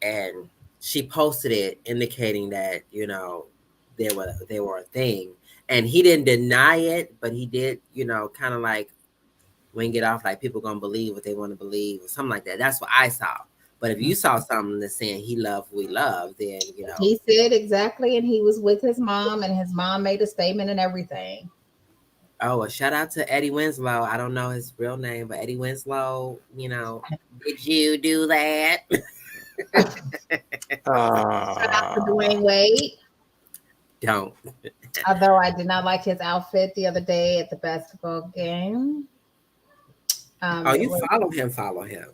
and she posted it indicating that they were a thing, and he didn't deny it, but he did kind of like wing it off like people gonna believe what they want to believe or something like that. That's what I saw. But if you saw something that's saying he loved who he loved, then He said exactly, and he was with his mom, and his mom made a statement and everything. Oh, a shout out to Eddie Winslow. I don't know his real name, but Eddie Winslow, did you do that? Shout out to Ah, Dwayne Wade. Don't. Although I did not like his outfit the other day at the basketball game. Oh, It you was, follow him.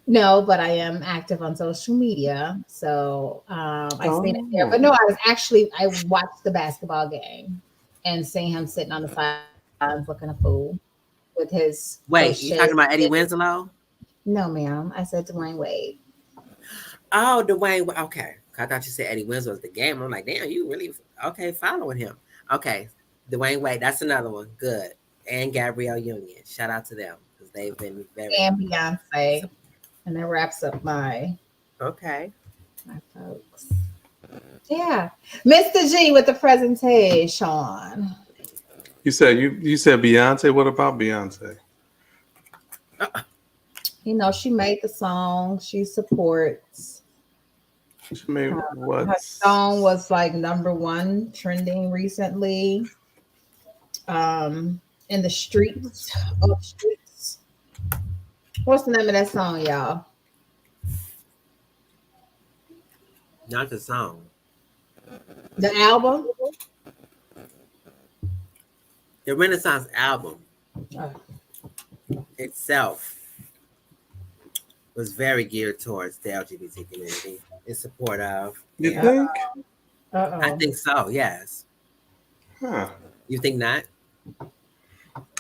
no, but I am active on social media, so I seen it there. But oh, no, I watched the basketball game and seeing him sitting on the sidelines looking a fool with his Wait, you crochet. talking about Eddie Winslow? No, ma'am, I said Dwayne Wade. Oh, Dwayne. Okay. I thought you said Eddie Winslow was the game. I'm like, damn, you really okay following him. Okay. Dwayne Wade, that's another one. Good. And Gabrielle Union. Shout out to them because they've been very And Beyonce, and that wraps up okay. my folks. Yeah, Mr. G with the presentation. you said Beyonce. What about Beyonce? She made the song. She supports. She made Her what? song was like #1 trending recently. In the streets of streets. What's the name of that song, y'all? Not the song. The album? The Renaissance album Oh, itself was very geared towards the LGBT community in support of. You And think? I uh-oh. think so, yes. Huh. You think not?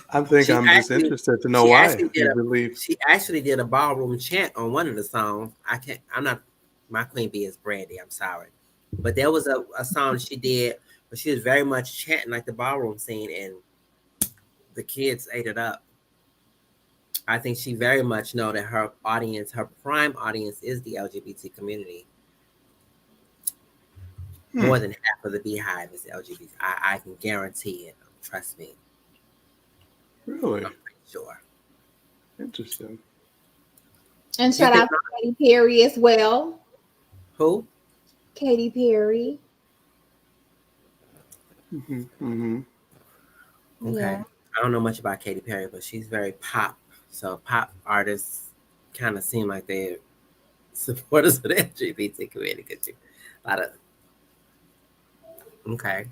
I think I'm just interested to know why you believe. She actually did a ballroom chant on one of the songs. I'm not, my queen bee is Brandy, I'm sorry. But there was a song she did, but she was very much chanting like the ballroom scene, and the kids ate it up. I think she very much know that her prime audience is the LGBT community. More than half of the Beehive is LGBT. I can guarantee it. Trust me. Really? I'm pretty sure. Interesting. And shout out to Katy Perry as well. Who? Katy Perry. Mm-hmm, mm-hmm. Okay. Yeah. I don't know much about Katy Perry, but she's very pop. So pop artists kind of seem like they're supporters of the LGBT community. A lot of okay.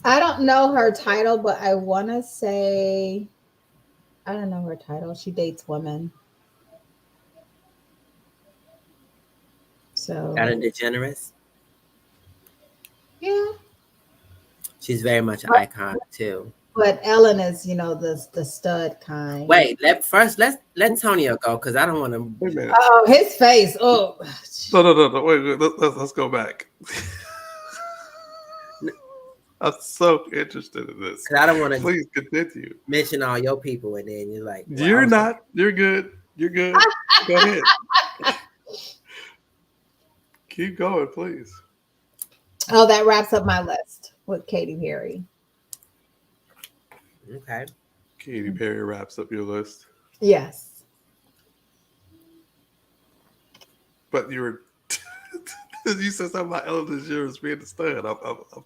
I don't know her title, but I want to say, I don't know her title. She dates women. So, Ellen DeGeneres. yeah. She's very much an icon too. But Ellen is, the stud kind. Wait, let Tonio go because I don't want to. Wait a minute. Oh, his face. Oh, No. Wait. Let's go back. I'm so interested in this. I don't want to Please continue. mention all your people, and then you're like, well, You're not. You're good. You're good. Go ahead. Keep going, please. Oh, that wraps up my list with Katy Perry. Okay. Katy Perry wraps up your list. Yes. But you were. You said something about Ellen DeGeneres being the stud. I'm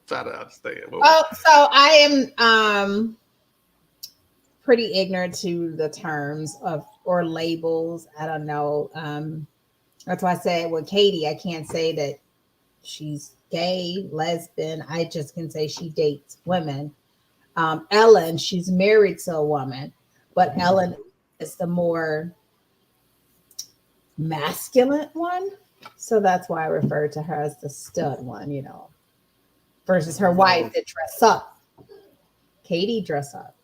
trying to understand. Oh, so I am pretty ignorant to the terms of or labels. I don't know. That's why I said with Katie, I can't say that she's gay, lesbian. I just can say she dates women. Ellen, she's married to a woman, but Ellen is the more masculine one. So that's why I refer to her as the stud one, versus her wife that dress up. Katie dress up.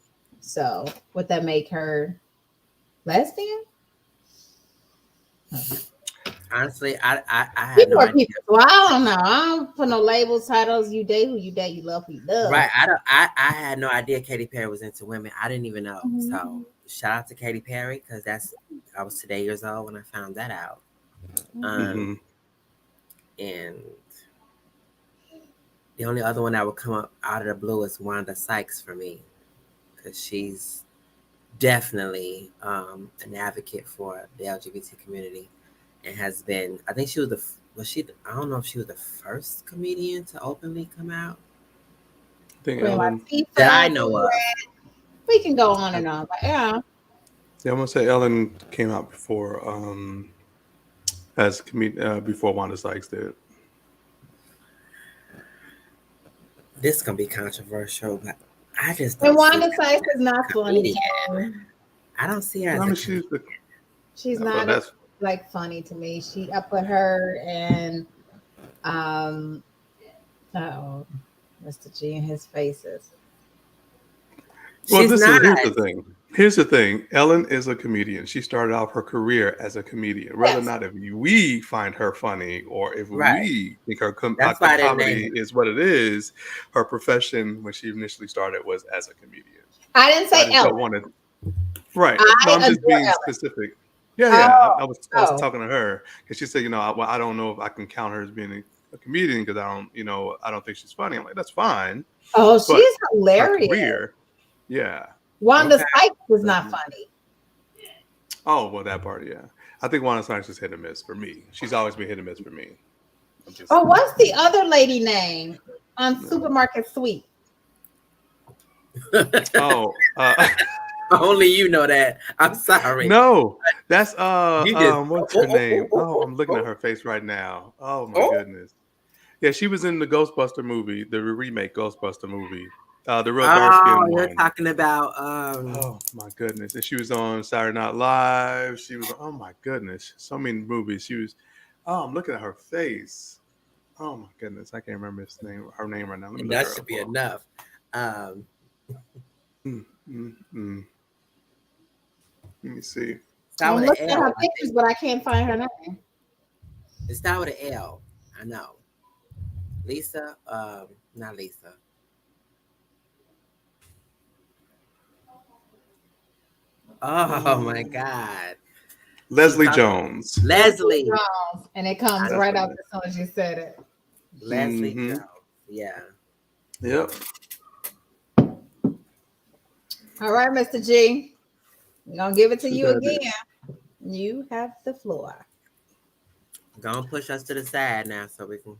So would that make her lesbian? Honestly, I had People no are idea. people. So I don't know. I don't put no labels, titles. You date who you date. You love who you love. Right. I had no idea Katy Perry was into women. I didn't even know. So shout out to Katy Perry because I was today years old when I found that out. And the only other one that would come up out of the blue is Wanda Sykes for me, because she's definitely an advocate for the LGBT community, and has been. I think she was I don't know if she was the first comedian to openly come out. I think Like Ellen. That I know of. We can go on and on, but yeah. Yeah, I'm gonna say Ellen came out before before Wanda Sykes did. This is gonna be controversial, but I just And don't see Wanda her Sykes as is not a funny. comedian. I don't see her as I mean, a comedian. She's well, not like funny to me. I put her and oh, Mr. G and his faces. Well, She's not. here's the thing. Here's the thing. Ellen is a comedian. She started off her career as a comedian. Whether or not if we find her funny or if we think her That's why I didn't comedy name her. is what it is, her profession when she initially started was as a comedian. I didn't say Ellen. Don't want to. Right. No, I'm just being specific. Yeah. I was talking to her because she said, I don't know if I can count her as being a comedian because I don't think she's funny. I'm like, that's fine. Oh, she's hilarious. Her career, yeah. Wanda Sykes was not funny. Oh, well, that part, yeah. I think Wanda Sykes is hit and miss for me. She's always been hit and miss for me. What's the other lady name on Supermarket Sweep? Only you know that. I'm sorry. No, that's what's her name? I'm looking at her face right now. Oh my goodness. Yeah, she was in the Ghostbuster movie, the remake Ghostbuster movie. The real dark skinned one. You're talking about oh my goodness. And she was on Saturday Night Live. She was oh my goodness. So many movies. She was I'm looking at her face. Oh my goodness. I can't remember her name right now. And that should be enough. Let me see. I'm looking at her pictures, but I can't find her name. It started with an L. I know. Lisa, not Lisa. Oh my God. Leslie Jones. Leslie Jones. And it comes right up as soon as you said it. Leslie Jones. Yeah. Yep. All right, Mr. G. We're going to give it to you again. You have the floor. Go and push us to the side now so we can.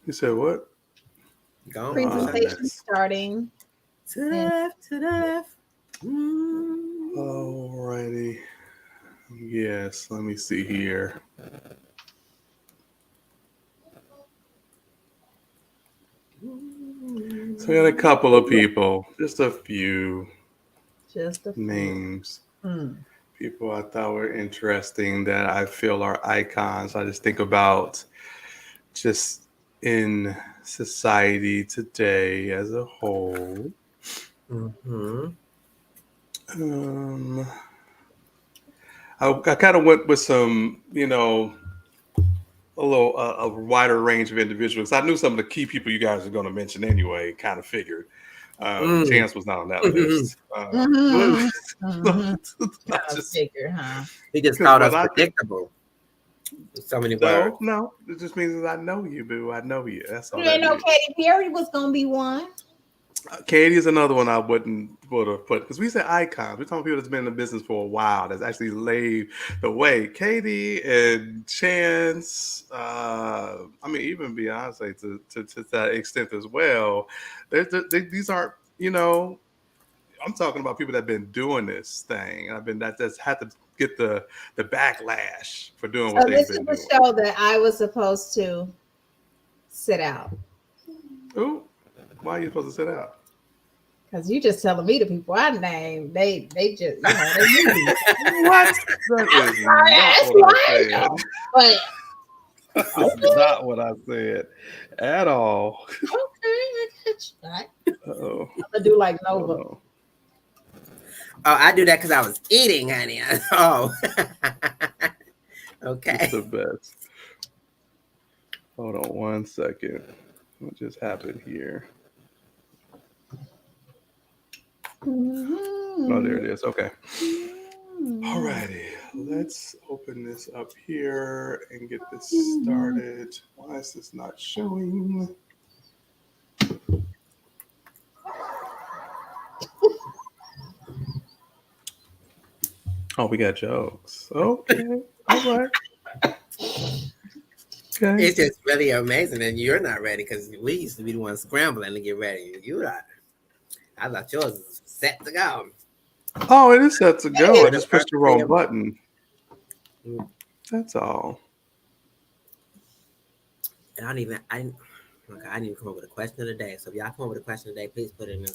You said what? Go on. Presentation starting. To the left, to the left. Alrighty. Yes, let me see here. So we had a couple of people, just a few names. People I thought were interesting that I feel are icons. I just think about just in society today as a whole. I kind of went with some, a wider range of individuals. I knew some of the key people you guys are going to mention anyway. Kind of figured. Chance was not on that list. He just thought us predictable. So many words. No, it just means that I know you, boo. I know you. That's all. You didn't know Katy Perry was going to be one. Katie is another one I would have put because we say icons. We're talking people that's been in the business for a while that's actually laid the way. Katie and Chance, even Beyonce to that extent as well. These aren't, I'm talking about people that have been doing this thing. That's had to get the backlash for doing what So they've this is been the doing. show that I was supposed to sit out. Ooh, why are you supposed to sit out? Because you just telling me the people I named, they just, they leave. What? That is That's not what I why I said. know. But That's not what I said at all. okay, I got you. Oh, I'm gonna do like hold Nova. on. Oh, I do that because I was eating, honey. Oh, It's okay. the best. Hold on 1 second. What just happened here? Oh, there it is. Okay. Alrighty. Let's open this up here and get this started. Why is this not showing? Oh, we got jokes. Okay. All right. Okay. It's just really amazing, and you're not ready because we used to be the ones scrambling to get ready. You not. I thought yours was set to go. Oh, it is set to go. I You're the just first pushed the wrong thing- button. Mm. That's all. And I didn't even come up with a question of the day. So if y'all come up with a question of the day, please put it in the.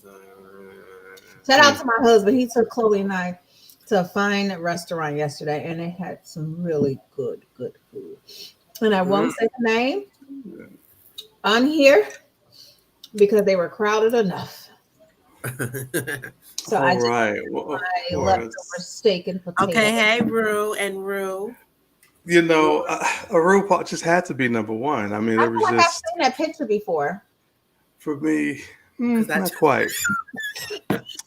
Shout out to my husband. He took Chloe and I to a fine restaurant yesterday, and they had some really good food. And I won't say the name on here because they were crowded enough. So I All just right. Well, my of leftover course. steak and potato. Okay, hey Rue and Rue. You know, a RuPaul just had to be number one. I mean, I it feel was like I've just seen that picture before. for me, I not just- quite.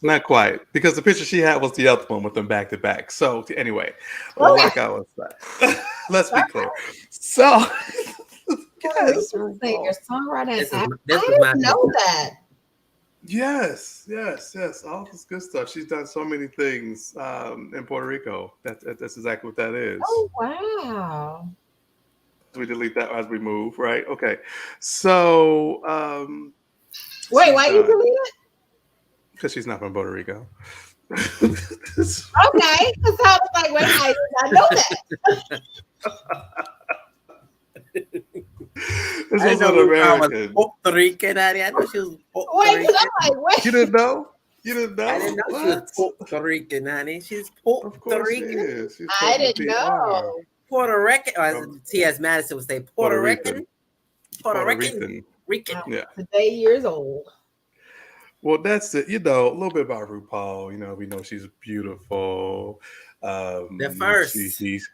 Not quite, because the picture she had was the other one with them back to back. So anyway, like I was saying, let's be clear. So, yes, Singer, RuPaul. songwriter, and This is actor. this I was my didn't know that. Yes, all this good stuff. She's done so many things in Puerto Rico. That's exactly what that is. Oh wow! We delete that as we move, right? Okay. So, Wait, why you delete it? because she's not from Puerto Rico. Okay, because I was like, wait, I did not know that. This I was didn't know an RuPaul was American. Puerto Rican, honey. I know she was Puerto Wait, Rican. because I'm like, wait. You didn't know? You didn't know? I didn't know she was Puerto Rican, honey. She's Of Puerto course she Rican. is. She's I from the didn't PR. know. Puerto Rican. Or as From T.S. Madison would say, Puerto Puerto Rican. Rican. Puerto Rican. Rican. Rican. Yeah. Today years old. Well, that's it. You know, a little bit about RuPaul. You know, we know she's beautiful. The first. He's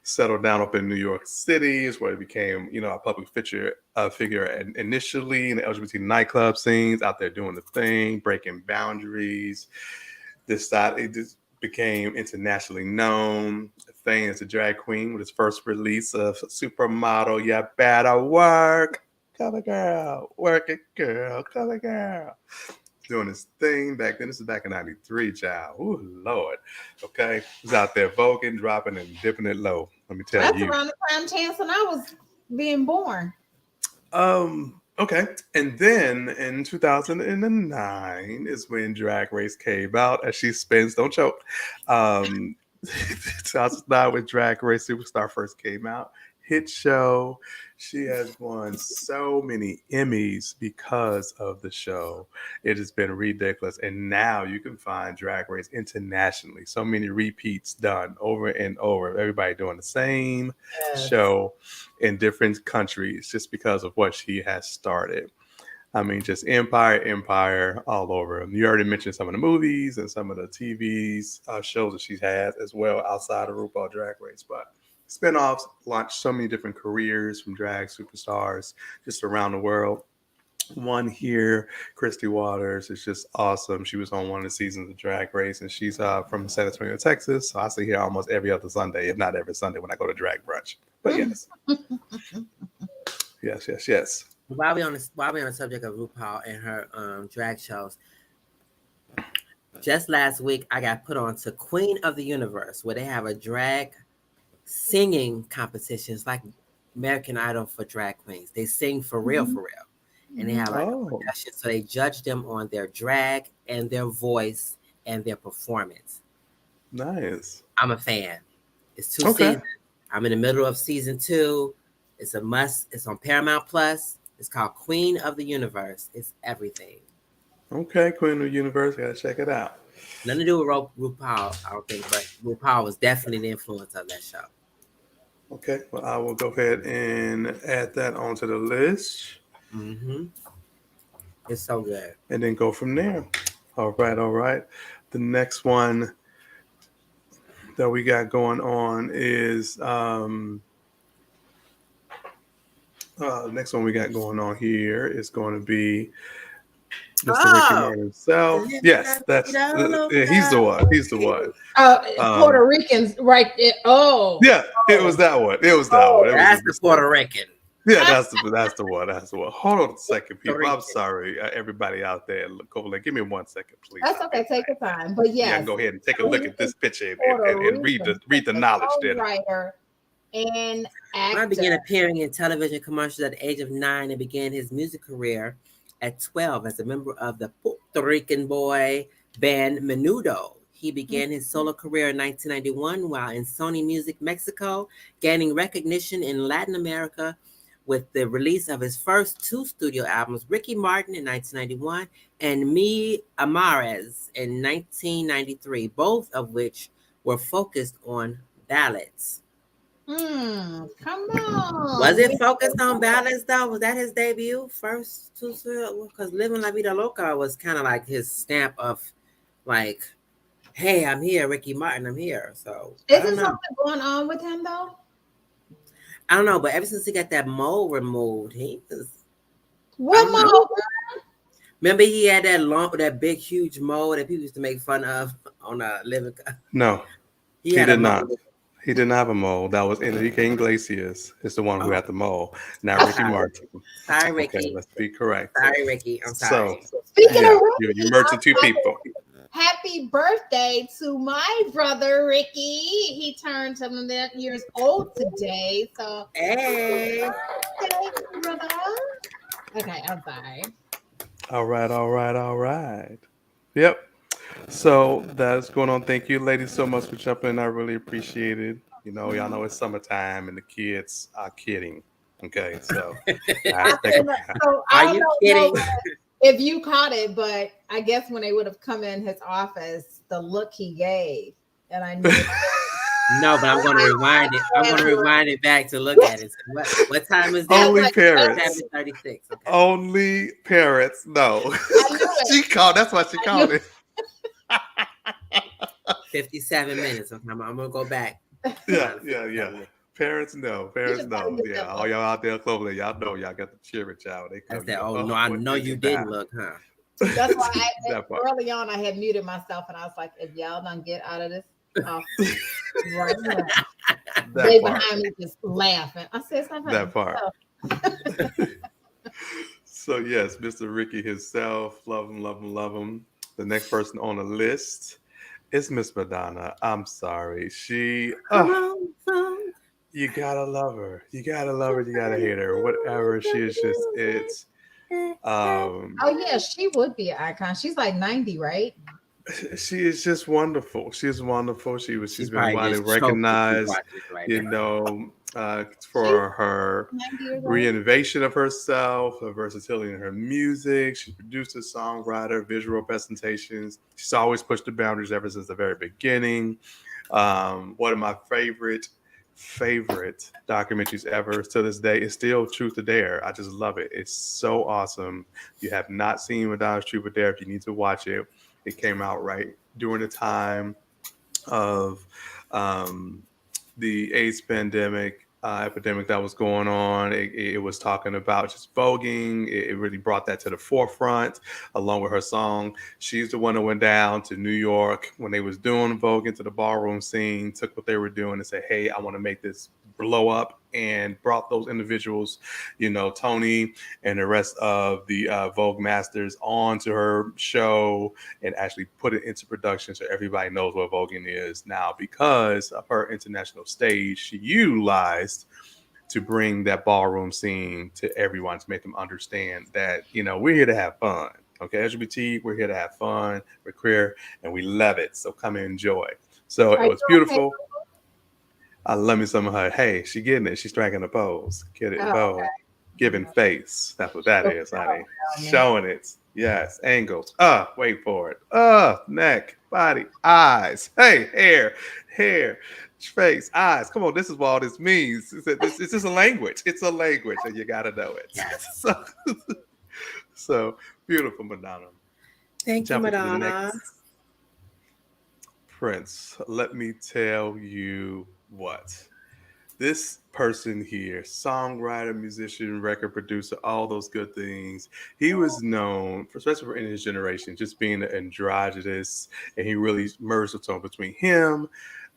settled down up in New York City, is where he became, you know, a public figure initially in the LGBT nightclub scenes, out there doing the thing, breaking boundaries. It just became internationally known. Thing as a drag queen with his first release of Supermodel, You Better Work. Color girl, work it, girl, color girl. Doing his thing back then. This is back in '93, child. Ooh, Lord. Okay. He's out there voguing, dropping, and dipping it low. Let me tell That's you. around the time chance when I was being born. Okay. And then in 2009 is when Drag Race came out, as she spins, don't choke. 2009 when Drag Race Superstar first came out. Hit show. She has won so many Emmys because of the show. It has been ridiculous. And now you can find Drag Race internationally. So many repeats done over and over. Everybody doing the same show in different countries just because of what she has started. I mean, just empire all over. You already mentioned some of the movies and some of the TVs shows that she's had as well outside of RuPaul Drag Race. But spinoffs launched so many different careers from drag superstars just around the world. One here, Christy Waters, is just awesome. She was on one of the seasons of Drag Race, and she's from San Antonio, Texas. So I see her almost every other Sunday, if not every Sunday, when I go to drag brunch. But yes, yes. While we on the subject of RuPaul and her drag shows, just last week I got put on to Queen of the Universe, where they have a drag singing competitions like American Idol for drag queens. They sing for real, and they have like a production. So they judge them on their drag and their voice and their performance. Nice. I'm a fan. It's 2 Okay. seasons. I'm in the middle of season 2. It's a must. It's on Paramount Plus. It's called Queen of the Universe. It's everything. Okay, Queen of the Universe. Gotta check it out. Nothing to do with RuPaul, I don't think, but RuPaul was definitely the influence of that show. Okay, well, I will go ahead and add that onto the list Mm-hmm. It's so good. and then go from there. All right, all right. The next one that we got going on is the next one we got going on here is going to be Mr. Ricky Oh, Martin himself. Yes, he's the one. He's the one. Puerto Ricans, right there. Oh, Yeah, it was that one. It was that one. It was that's a the mistake. Puerto Rican. Yeah, that's the one. That's the one. Hold on a second, people. I'm Rican. sorry, everybody out there. Give me 1 second, please. that's okay. Take your time. But Yeah, yes, go ahead and take a look at this picture Puerto and read the knowledge there. writer and I actor. began appearing in television commercials at the age of 9 and began his music career at 12 as a member of the Puerto Rican boy band Menudo. He began his solo career in 1991 while in Sony Music Mexico, gaining recognition in Latin America with the release of his first 2 studio albums, Ricky Martin in 1991 and Me Amares in 1993, both of which were focused on ballads. Come on. Was it focused on ballads though? Was that his debut first? Because Living La Vida Loca was kind of like his stamp of like, hey, I'm here, Ricky Martin, I'm here. So Is there something going on with him though? I don't know, but ever since he got that mole removed, he was. What mole? Remember he had that big, huge mole that people used to make fun of on Living. No, he did not. He didn't have a mole. That was Enrique Iglesias. Is the one who had the mole, not Ricky Martin. Sorry, Ricky. Okay, let's be correct. Sorry, Ricky. I'm sorry. So, Speaking of Ricky, you're merging 2 people. Happy birthday to my brother Ricky. He turned 7 years old today. So hey, brother. Okay, I'm sorry. All right. Yep. So that's going on. Thank you, ladies, so much for jumping in. I really appreciate it. You know, y'all know it's summertime and the kids are kidding. Okay, so are you kidding? If you caught it, but I guess when they would have come in his office, the look he gave, and I knew. No, but I'm going to rewind it. I'm going to rewind it back to look at it. What time is that? Only parents. 36. Okay. Only parents. No, she called. That's why she called it. 57 minutes. Okay, I'm going to go back. Yeah. Parents know. Yeah, all y'all out there, Cloverland, y'all know y'all got the cheering child. They come. No, I know you didn't look, huh? That's why early on I had muted myself, and I was like, if y'all don't get out of this right now. They behind me just laughing. I said something. That part. So yes, Mr. Ricky himself. Love him. The next person on the list is Miss Madonna. I'm sorry. She you gotta love her. You gotta hate her. Whatever she is, it's oh yeah, she would be an icon. She's like 90, right? She is just wonderful. She's wonderful. She's been widely recognized, for her reinnovation of herself, her versatility in her music. She's produced a songwriter, visual presentations. She's always pushed the boundaries ever since the very beginning. One of my favorite documentaries ever to this day is still Truth or Dare. I just love it. It's so awesome. If you have not seen Madonna's Truth or Dare, you need to watch it. It came out right during the time of the AIDS epidemic that was going on. It was talking about just voguing. It really brought that to the forefront, along with her song. She's the one that went down to New York when they was doing voguing to the ballroom scene, took what they were doing and said, hey, I want to make this blow up, and brought those individuals, Tony and the rest of the Vogue masters onto her show and actually put it into production so everybody knows what voguing is now. Because of her international stage, she utilized to bring that ballroom scene to everyone, to make them understand that, we're here to have fun. Okay, LGBT, we're here to have fun, we're queer, and we love it. So come and enjoy. So Are it you was okay? beautiful. I love me some of her. Hey, she getting it. She's striking a pose. Get it, Oh, pose. Giving face. That's what that is, honey. me. Showing it. Yes. Angles. Wait for it. Neck, body, eyes. Hey, hair, face, eyes. Come on, this is what all this means. It's just a language. It's a language, and you gotta know it. Yes. So beautiful, Madonna. Thank you, Jumping to the Madonna. next Prince. Let me tell you what. This person here, songwriter, musician, record producer, all those good things. He was known, especially for in his generation, just being an androgynous, and he really merged the tone between him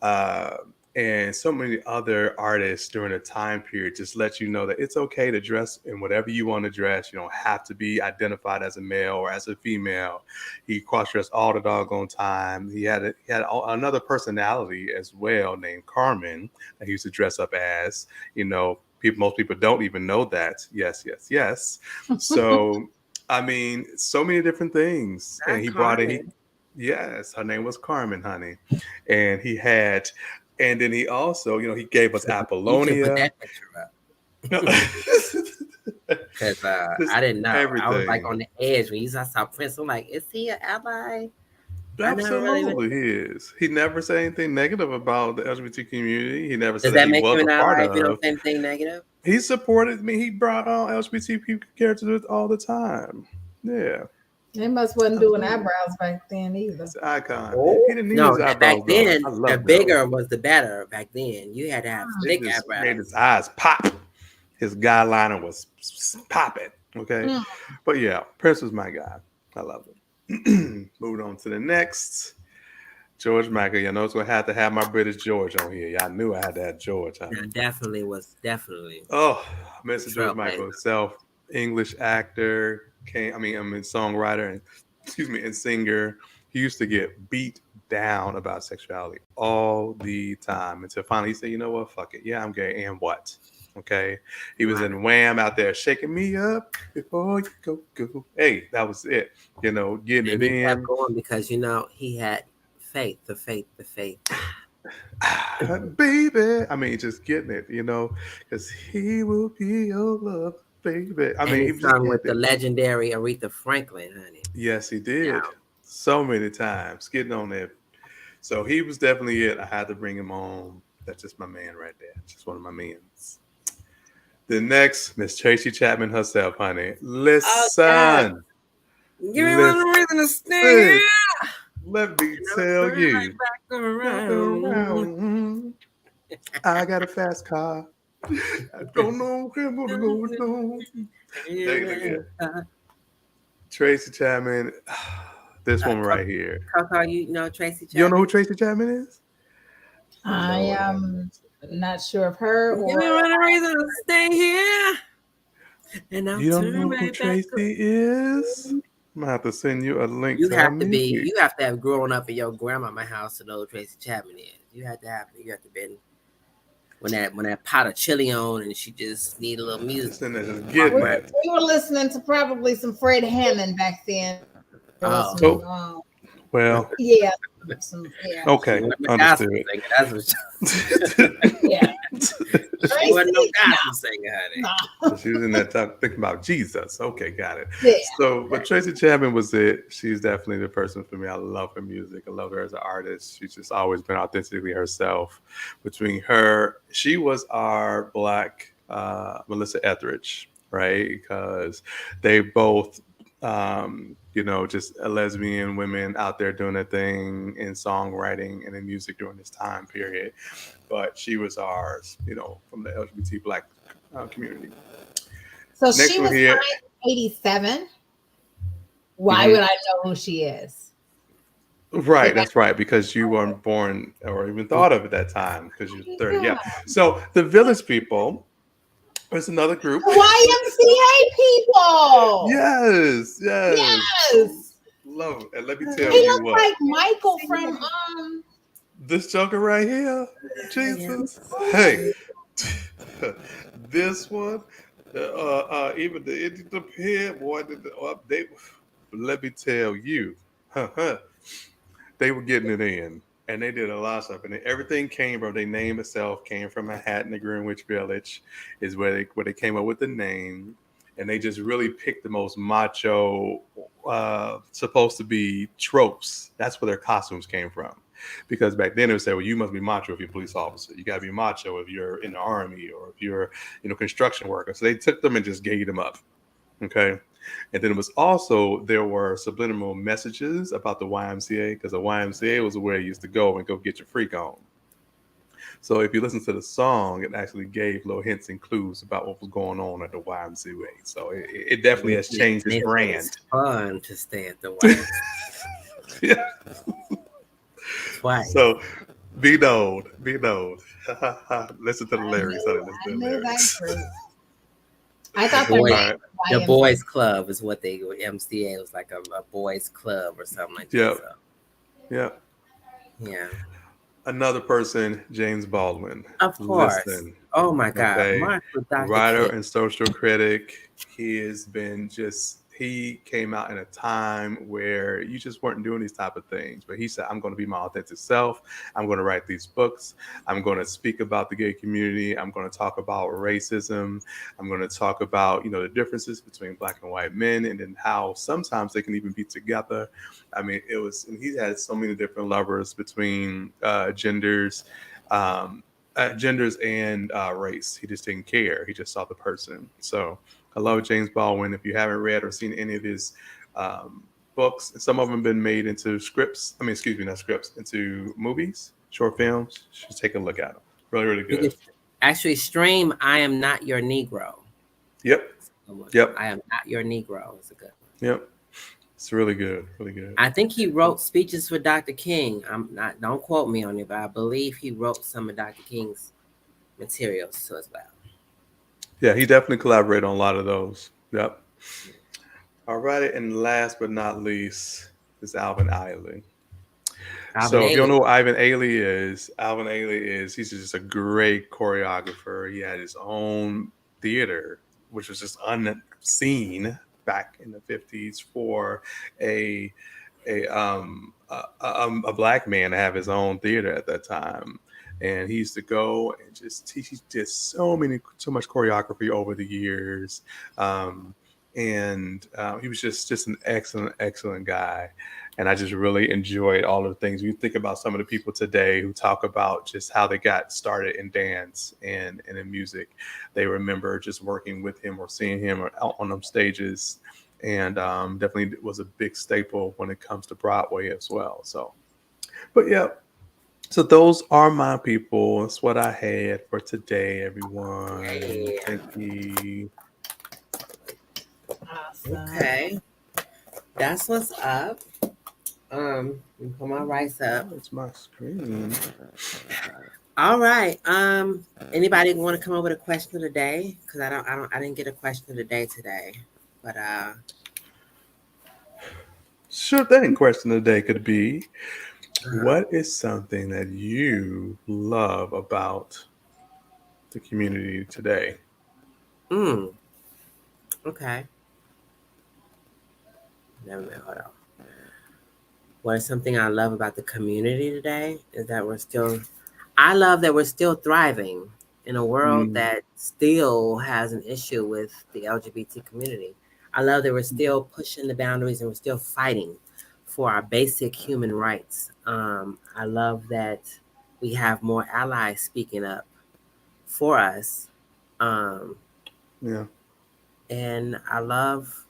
uh, and so many other artists during a time period. Just let you know that it's okay to dress in whatever you want to dress. You don't have to be identified as a male or as a female. He cross-dressed all the doggone time. He had another personality as well named Carmen that he used to dress up as. Most people don't even know that. Yes. So, I mean, so many different things. Not And he brought it. Carmen. Yes, her name was Carmen, honey. And then he also, he gave us You should put Apollonia. that picture up. Because I didn't know. I was like Everything. on the edge when I saw Prince. I'm like, is he an ally? Absolutely, he is. He never said anything negative about the LGBT community. He never said Does that that he make was you an a part ally if you don't of. say anything negative? He supported me. He brought on LGBT characters all the time. Yeah, They must wasn't doing eyebrows back then either. it's an icon. Oh, He didn't need no, his eyebrows back though. then, I the love bigger was the better. Back then, you had to have He slick just made eyebrows. his eyes pop. His guy liner was popping. Okay, but yeah, Prince was my guy. I love him. Moving on to the next. George Michael. You know, it's gonna have to have my British George on here. Y'all knew I had to have George. That definitely was Oh, Mr. George Michael trailblazer. himself, English actor, songwriter and singer. He used to get beat down about sexuality all the time until finally he said, you know what, fuck it. Yeah, I'm gay. And what? Okay. He was in Wham out there shaking me up before you go. Hey, that was it. Getting And it he kept in. going because he had faith, the faith. Baby. I mean, just getting it, because he will be your love, baby. I And mean, he he was just sung getting with the it. legendary Aretha Franklin, honey. Yes, he Yeah. did. So many times getting on there. So he was definitely it. I had to bring him on. That's just my man right there. Just one of my mans. The next, Miss Tracy Chapman herself, honey. Listen. Give me one reason to stay here. Let me tell you. Back around. I got a fast car. I don't know where I'm gonna go. No. Tracy Chapman. This woman right here. Coco, you know Tracy Chapman? You don't know who Tracy Chapman is? I am not sure of her Give me or one reason to stay here. And I'll You don't turn know who right Tracy back. is? I'm gonna have to send you a link You to her have to music. you have to have grown up in your grandma's house to know who Tracy Chapman is. You have to been when that pot of chili on and she just need a little music. we were listening to probably some Fred Hammond back then. Oh. Well, yeah. Okay, understood. That's what yeah. She wasn't no gospel singer, honey. So she was in that talk thinking about Jesus. Okay, got it. Yeah. So, but Tracy Chapman was it. She's definitely the person for me. I love her music. I love her as an artist. She's just always been authentically herself. Between her, she was our Black Melissa Etheridge, right? Because they both just lesbian women out there doing their thing in songwriting and in music during this time period. But she was ours, from the LGBT Black community. So next she was 87. Why would I know who she is? Right, that's right, because you weren't born or even thought of at that time because you're 30. Yeah. So the Village People. There's another group. YMCA people. Yes. Love it. And let me tell you he looks like Michael from this joker right here. Jesus. Hey. This one. Even the head boy did the update. But let me tell you, they were getting it in. And they did a lot of stuff. And everything came from, their name itself came from Manhattan, the Greenwich Village, is where they came up with the name. And they just really picked the most macho, supposed to be tropes. That's where their costumes came from. Because back then it would say, well, you must be macho if you're a police officer. You got to be macho if you're in the army or if you're, construction worker. So they took them and just gave them up. Okay. And then it was also, there were subliminal messages about the YMCA, because the YMCA was where you used to go and go get your freak on. So if you listen to the song, it actually gave little hints and clues about what was going on at the YMCA. So it definitely has changed its brand. It's fun to stay at the YMCA. Yeah. Twice. So be known. Listen to the lyrics. Listen to the lyrics. I thought the boys club is what they MCA was like, a boys club or something like that. So. Yeah. Another person, James Baldwin. Of course. Listen, oh my God. Okay. Writer King. and social critic. He came out in a time where you just weren't doing these type of things. But he said, I'm going to be my authentic self. I'm going to write these books. I'm going to speak about the gay community. I'm going to talk about racism. I'm going to talk about, the differences between Black and white men, and then how sometimes they can even be together. I mean, and he had so many different lovers between genders and race. He just didn't care. He just saw the person. So I love James Baldwin. If you haven't read or seen any of his books, some of them have been made into scripts. Not scripts, into movies, short films. Just take a look at them. Really, really good. You can actually stream I Am Not Your Negro. Yep. I Am Not Your Negro is a good one. Yep. It's really good. Really good. I think he wrote speeches for Dr. King. Don't quote me on it, but I believe he wrote some of Dr. King's materials too as well. Yeah, he definitely collaborated on a lot of those. Yep. All right, and last but not least is Alvin Ailey. If you don't know who Alvin Ailey is, he's just a great choreographer. He had his own theater, which was just unseen back in the 50s for a Black man to have his own theater at that time. And he used to go and just teach. He did so much choreography over the years. And he was just an excellent guy. And I just really enjoyed all of the things. You think about some of the people today who talk about just how they got started in dance and in music. They remember just working with him or seeing him on them stages. And definitely was a big staple when it comes to Broadway as well. So, but yeah. So those are my people. That's what I had for today, everyone. Yeah. Thank you. Awesome. Okay. That's what's up. Put my rice up. It's my screen. All right. Anybody want to come up with a question of the day? Because I didn't get a question of the day today. But sure thing. Question of the day could be, what is something that you love about the community today? Okay. Hold on. What is something I love about the community today is that I love that we're still thriving in a world that still has an issue with the LGBT community. I love that we're still pushing the boundaries and we're still fighting for our basic human rights. I love that we have more allies speaking up for us. Yeah. And I love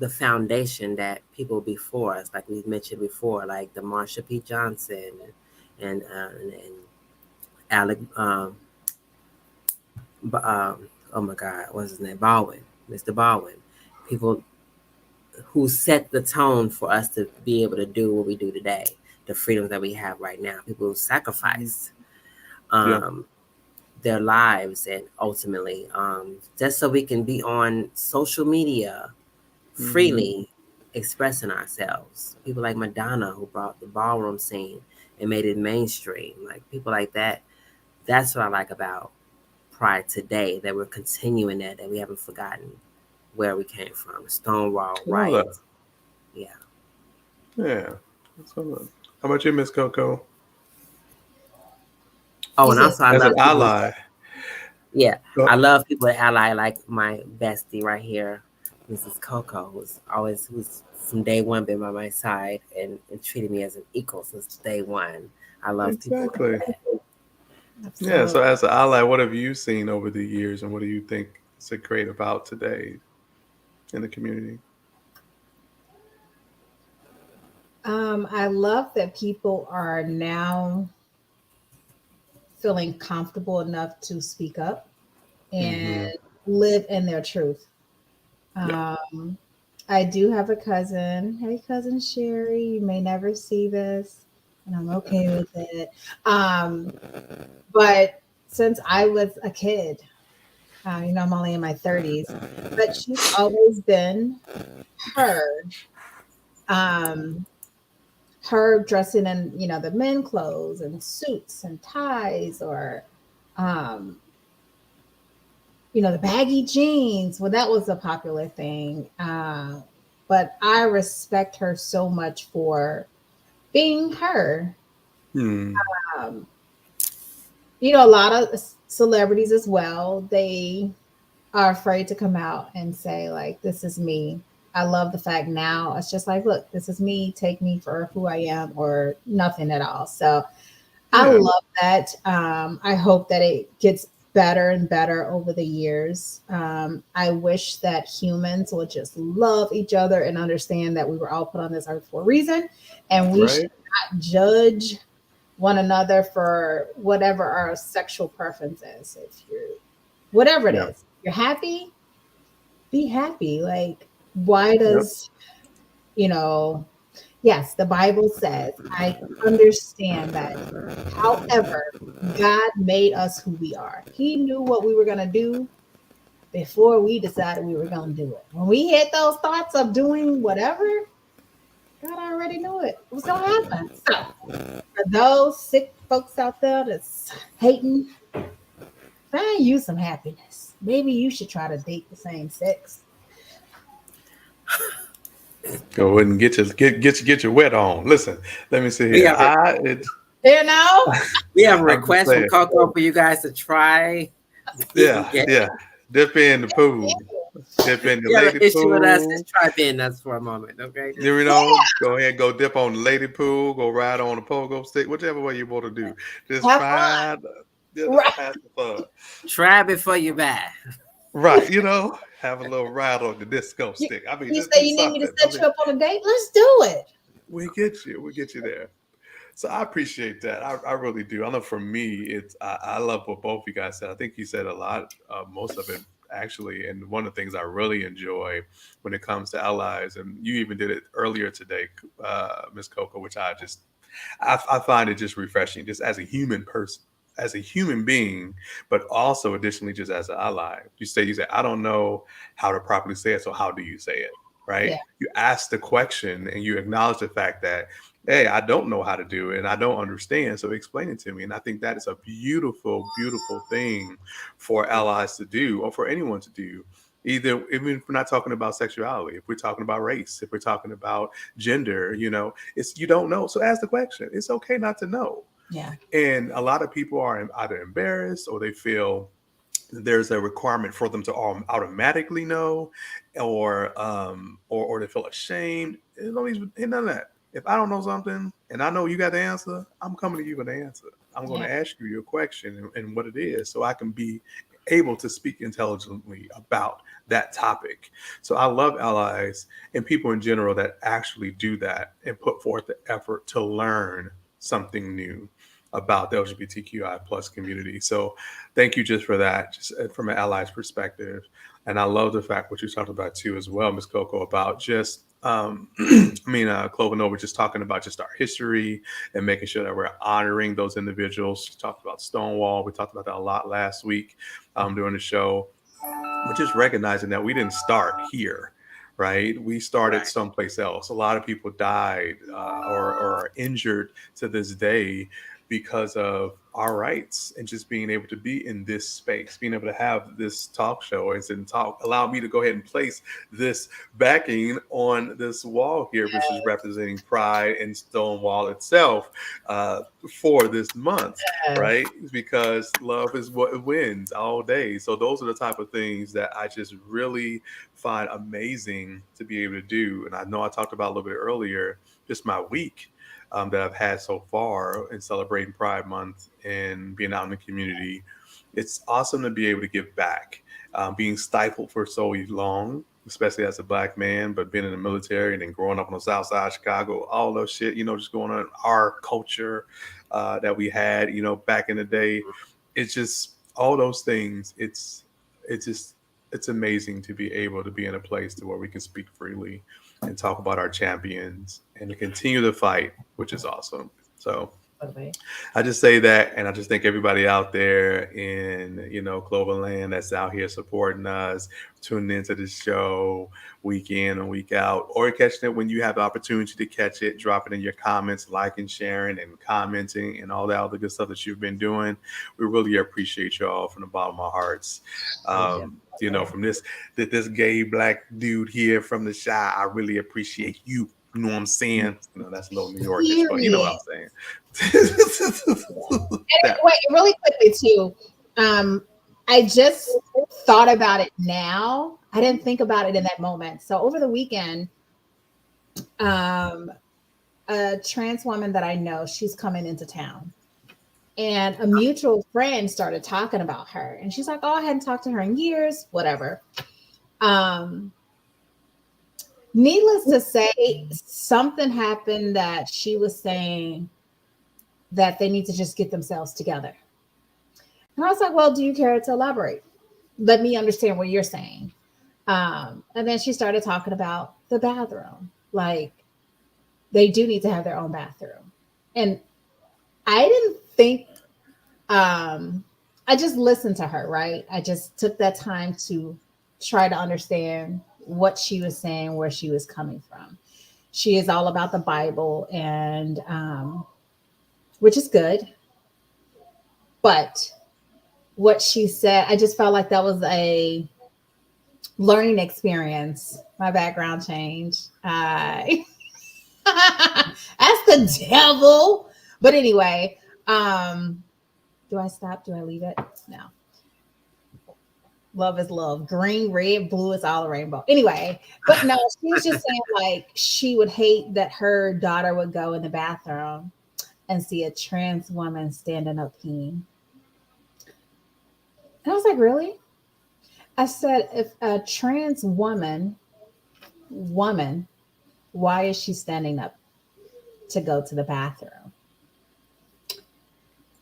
the foundation that people before us, like we mentioned before, like the Marsha P. Johnson and Alec, oh my God, what's his name? Mr. Baldwin. People who set the tone for us to be able to do what we do today, the freedoms that we have right now. People who sacrificed their lives and ultimately just so we can be on social media freely expressing ourselves. People like Madonna, who brought the ballroom scene and made it mainstream. Like people like that. That's what I like about Pride today, that we're continuing that we haven't forgotten where we came from. Stonewall rights. Yeah. Yeah. How about you, Miss Coco? Oh, You and said also I As an love people. ally. Yeah, I Go- love people at Ally, like my bestie right here, Mrs. Coco, who's from day one been by my side and treated me as an equal since day one. I love people like Exactly. that. Yeah. absolutely. So as an ally, what have you seen over the years, and what do you think is so great about today in the community? I love that people are now feeling comfortable enough to speak up and Mm-hmm. live in their truth. Yeah. Um, I do have a cousin. Hey, cousin Sherry, you may never see this, and I'm okay with it. Um, but since I was a kid, I'm only in my 30s, but she's always been her. Um, her dressing in, the men clothes and suits and ties, or um, the baggy jeans. Well, that was a popular thing. But I respect her so much for being her. Hmm. Um, a lot of celebrities as well, they are afraid to come out and say, like, this is me. I love the fact now it's just like, look, this is me. Take me for who I am or nothing at all. So I Yeah. love that. I hope that it gets better and better over the years. I wish that humans would just love each other and understand that we were all put on this earth for a reason, and we should Right. not judge one another for whatever our sexual preference is. If you're whatever it Yeah. is, you're happy, be happy. Like, why Yep. does you know yes, the Bible says, I understand that. However, God made us who we are. He knew what we were going to do before we decided we were going to do it. When we had those thoughts of doing whatever, God already knew it. It was going to happen. So, for those sick folks out there that's hating, find you some happiness. Maybe you should try to date the same sex. Go ahead and get your wet on. Listen, let me see We here. have a You know? we have a I'm just request from saying. Coco for you guys to try being Yeah. gay. Yeah. Dip in the pool. Dip in the You have an lady issue with us? pool. Just try being us for a moment, okay? Just Go ahead, go dip on the lady pool, go ride on a pogo stick, whichever way you want to do. Just Have fun. find, Right. have some fun. try before you buy. Right, have a little ride on the disco You, stick. I mean, you just say do you need me to something. I set mean, you up on a date? Let's do it. we get you there. So I appreciate that. I really do. I know for me, I love what both you guys said. I think you said a lot, most of it actually. And one of the things I really enjoy when it comes to allies, and you even did it earlier today, Miss Coco, which I find it just refreshing, just as a human person, as a human being, but also additionally just as an ally. You say, I don't know how to properly say it, so how do you say it? Right? Yeah. You ask the question and you acknowledge the fact that, hey, I don't know how to do it and I don't understand, so explain it to me. And I think that is a beautiful, beautiful thing for allies to do, or for anyone to do. Even if we're not talking about sexuality, if we're talking about race, if we're talking about gender, it's you don't know. So ask the question. It's okay not to know. Yeah. And a lot of people are either embarrassed or they feel there's a requirement for them to automatically know, or they feel ashamed. Ain't none of that. If I don't know something and I know you got the answer, I'm coming to you with the answer. I'm going Yeah. to ask you your question and what it is, so I can be able to speak intelligently about that topic. So I love allies and people in general that actually do that and put forth the effort to learn something new about the LGBTQI plus community. So thank you just for that, just from an ally's perspective. And I love the fact what you talked about too as well, Ms. Coco, about just Clover Nova, just talking about just our history and making sure that we're honoring those individuals. She talked about Stonewall. We talked about that a lot last week during the show. But just recognizing that we didn't start here, right? We started Right. someplace else. A lot of people died or are injured to this day because of our rights and just being able to be in this space, being able to have this talk show and talk, allow me to go ahead and place this backing on this wall here, which is representing Pride and Stonewall itself for this month, right? Because love is what wins all day. So those are the type of things that I just really find amazing to be able to do. And I know I talked about a little bit earlier, just my week that I've had so far in celebrating Pride Month and being out in the community. It's awesome to be able to give back. Being stifled for so long, especially as a Black man, but being in the military and then growing up on the South Side of Chicago, all those shit, just going on our culture that we had, back in the day. It's just all those things. It's amazing to be able to be in a place to where we can speak freely and talk about our champions and to continue the fight, which is awesome. So I just say that, and I just thank everybody out there in, Cloverland that's out here supporting us, tuning into the show week in and week out, or catching it when you have the opportunity to catch it, drop it in your comments, liking, sharing, and commenting, and all that other good stuff that you've been doing. We really appreciate y'all from the bottom of our hearts. From this gay Black dude here from the Chi, I really appreciate you. You know what I'm saying? That's a little New Yorkish, but you know what I'm saying. Wait, really quickly too. I just thought about it now. I didn't think about it in that moment. So over the weekend, a trans woman that I know, she's coming into town. And a mutual friend started talking about her. And she's like, oh, I hadn't talked to her in years, whatever. Needless to say, something happened that she was saying that they need to just get themselves together. And I was like, well, do you care to elaborate? Let me understand what you're saying. And then she started talking about the bathroom. Like, they do need to have their own bathroom. And I didn't think, I just listened to her, right? I just took that time to try to understand what she was saying, where she was coming from. She is all about the Bible, and which is good. But what she said, I just felt like that was a learning experience. My background changed. That's the devil. But anyway, do I stop? Do I leave it? No. Love is love. Green, red, blue is all a rainbow. Anyway, but no, she was just saying like she would hate that her daughter would go in the bathroom and see a trans woman standing up peeing. And I was like, really? I said, if a trans woman, why is she standing up to go to the bathroom?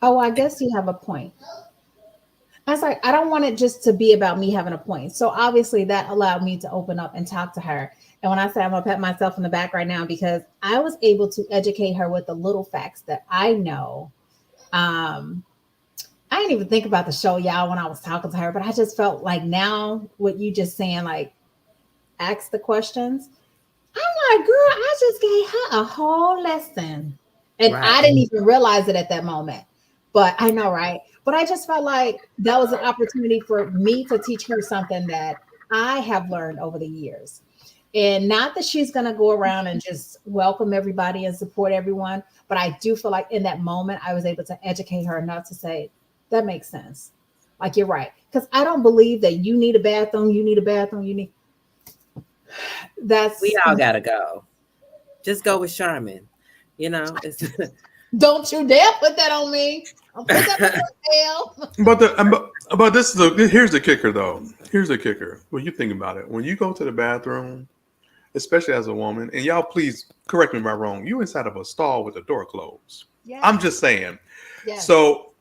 Oh, I guess you have a point. I was like, I don't want it just to be about me having a point. So obviously that allowed me to open up and talk to her. And when I say I'm gonna pat myself in the back right now, because I was able to educate her with the little facts that I know. I didn't even think about the show, y'all, when I was talking to her, but I just felt like now what you just saying, like, ask the questions. I'm like, girl, I just gave her a whole lesson. And right. I didn't even realize it at that moment. But I know, right? But I just felt like that was an opportunity for me to teach her something that I have learned over the years. And not that she's going to go around and just welcome everybody and support everyone. But I do feel like in that moment, I was able to educate her enough to say, that makes sense. Like, you're right. Because I don't believe that you need a bathroom. We all got to go. Just go with Charmin. It's... Don't you dare put that on me. I'll put that on But here's the kicker, though. Here's the kicker. When you think about it, when you go to the bathroom, especially as a woman, and y'all please correct me if I'm wrong, you inside of a stall with the door closed. Yeah. I'm just saying. Yes. So,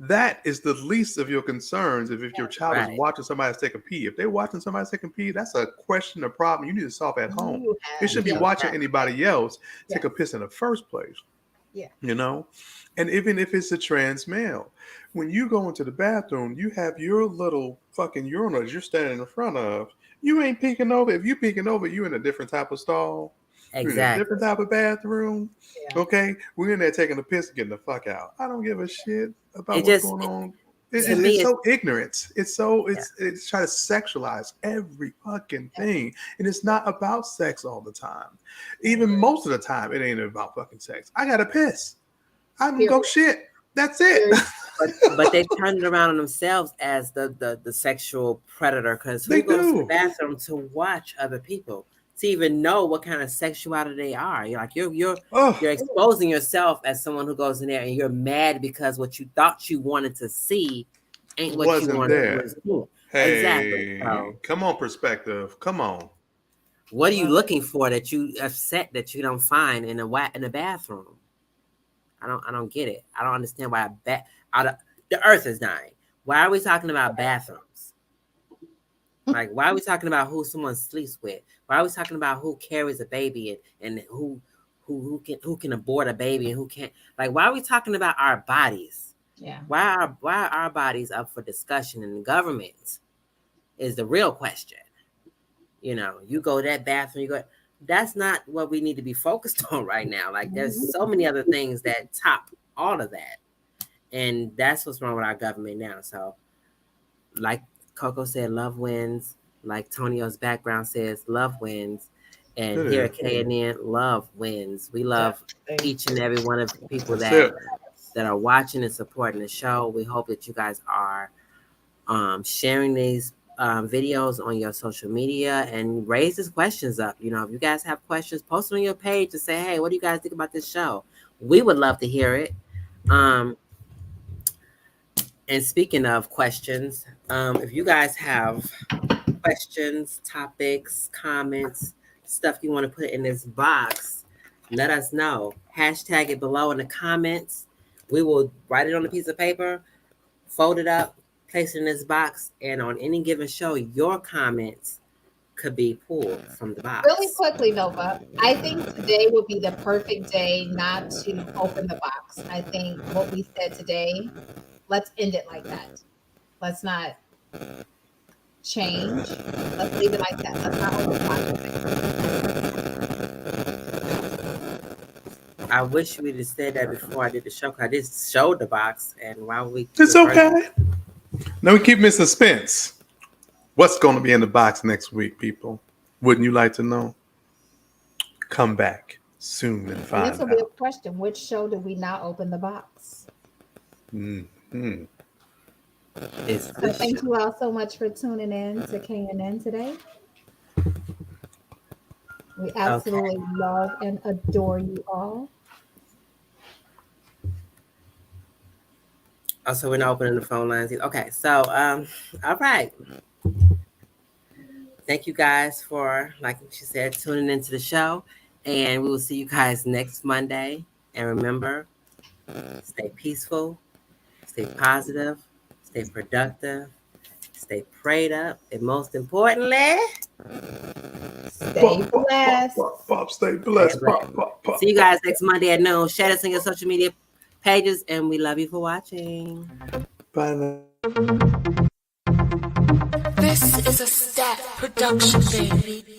that is the least of your concerns if your child is watching somebody take a pee. If they're watching somebody take a pee, that's a question, a problem you need to solve at home. You shouldn't be watching anybody else take a piss in the first place. Yeah. And even if it's a trans male, when you go into the bathroom, you have your little fucking urinal you're standing in front of. You ain't peeking over. If you peeking over, you in a different type of stall. We're in a Exactly. different type of bathroom. Yeah. Okay, we're in there taking a piss and getting the fuck out. I don't give a shit about It what's just going on. to me, It's it's so ignorant. It's so yeah. it's trying to sexualize every fucking thing, and it's not about sex all the time. Even most of the time, it ain't about fucking sex. I gotta piss. I can go shit. That's it. But they turned it around on themselves as the sexual predator, because They who goes to the do. bathroom to watch other people, to even know what kind of sexuality they are? You're like you're Oh, exposing yourself as someone who goes in there, and you're mad because what you thought you wanted to see ain't what you wasn't wanted there. to see. Exactly. Hey, So come on, perspective. Come on. what are you looking for that you upset that you don't find in a bathroom? I don't get it. I don't understand why the earth is dying. Why are we talking about bathrooms? Like, why are we talking about who someone sleeps with? Why are we talking about who carries a baby and who can abort a baby and who can't? Like, why are we talking about our bodies? Yeah. Why are our bodies up for discussion in the government? Is the real question. You know, you go to that bathroom, you go. That's not what we need to be focused on right now. Like, there's so many other things that top all of that. And that's what's wrong with our government now. So, like Coco said, love wins. Like Tonio's background says, love wins. And It here is. at KNN, love wins. We love each and every one of the people That's that it. are watching and supporting the show. We hope that you guys are sharing these videos on your social media and raise these questions up. You know, if you guys have questions, post it on your page and say, hey, what do you guys think about this show? We would love to hear it. And speaking of questions, if you guys have questions, topics, comments, stuff you want to put in this box, let us know. Hashtag it below in the comments. We will write it on a piece of paper, fold it up, place it in this box, and on any given show, your comments could be pulled from the box. Really quickly, Nova, I think today would be the perfect day not to open the box. I think what we said today, let's end it like that. Let's not change. Let's leave it like that. Let's not open the box. I wish we'd have said that before I did the show, because I just showed the box, and why would we? It's okay. Now we keep in suspense. What's going to be in the box next week, people? Wouldn't you like to know? Come back soon and find And this will be a out. question. Which show did we not open the box? Mm-hmm. So thank you all so much for tuning in to KNN today. We absolutely love and adore you all. Oh, so we're not opening the phone lines. Okay, so all right. Thank you guys for, like she said, tuning into the show. And we will see you guys next Monday. And remember, stay peaceful, stay positive, stay productive, stay prayed up, and most importantly, Stay blessed. Pop, stay blessed. Pop. See you guys next Monday at noon. Share us on your social media pages, and we love you for watching. Bye now. This is a stat production, baby.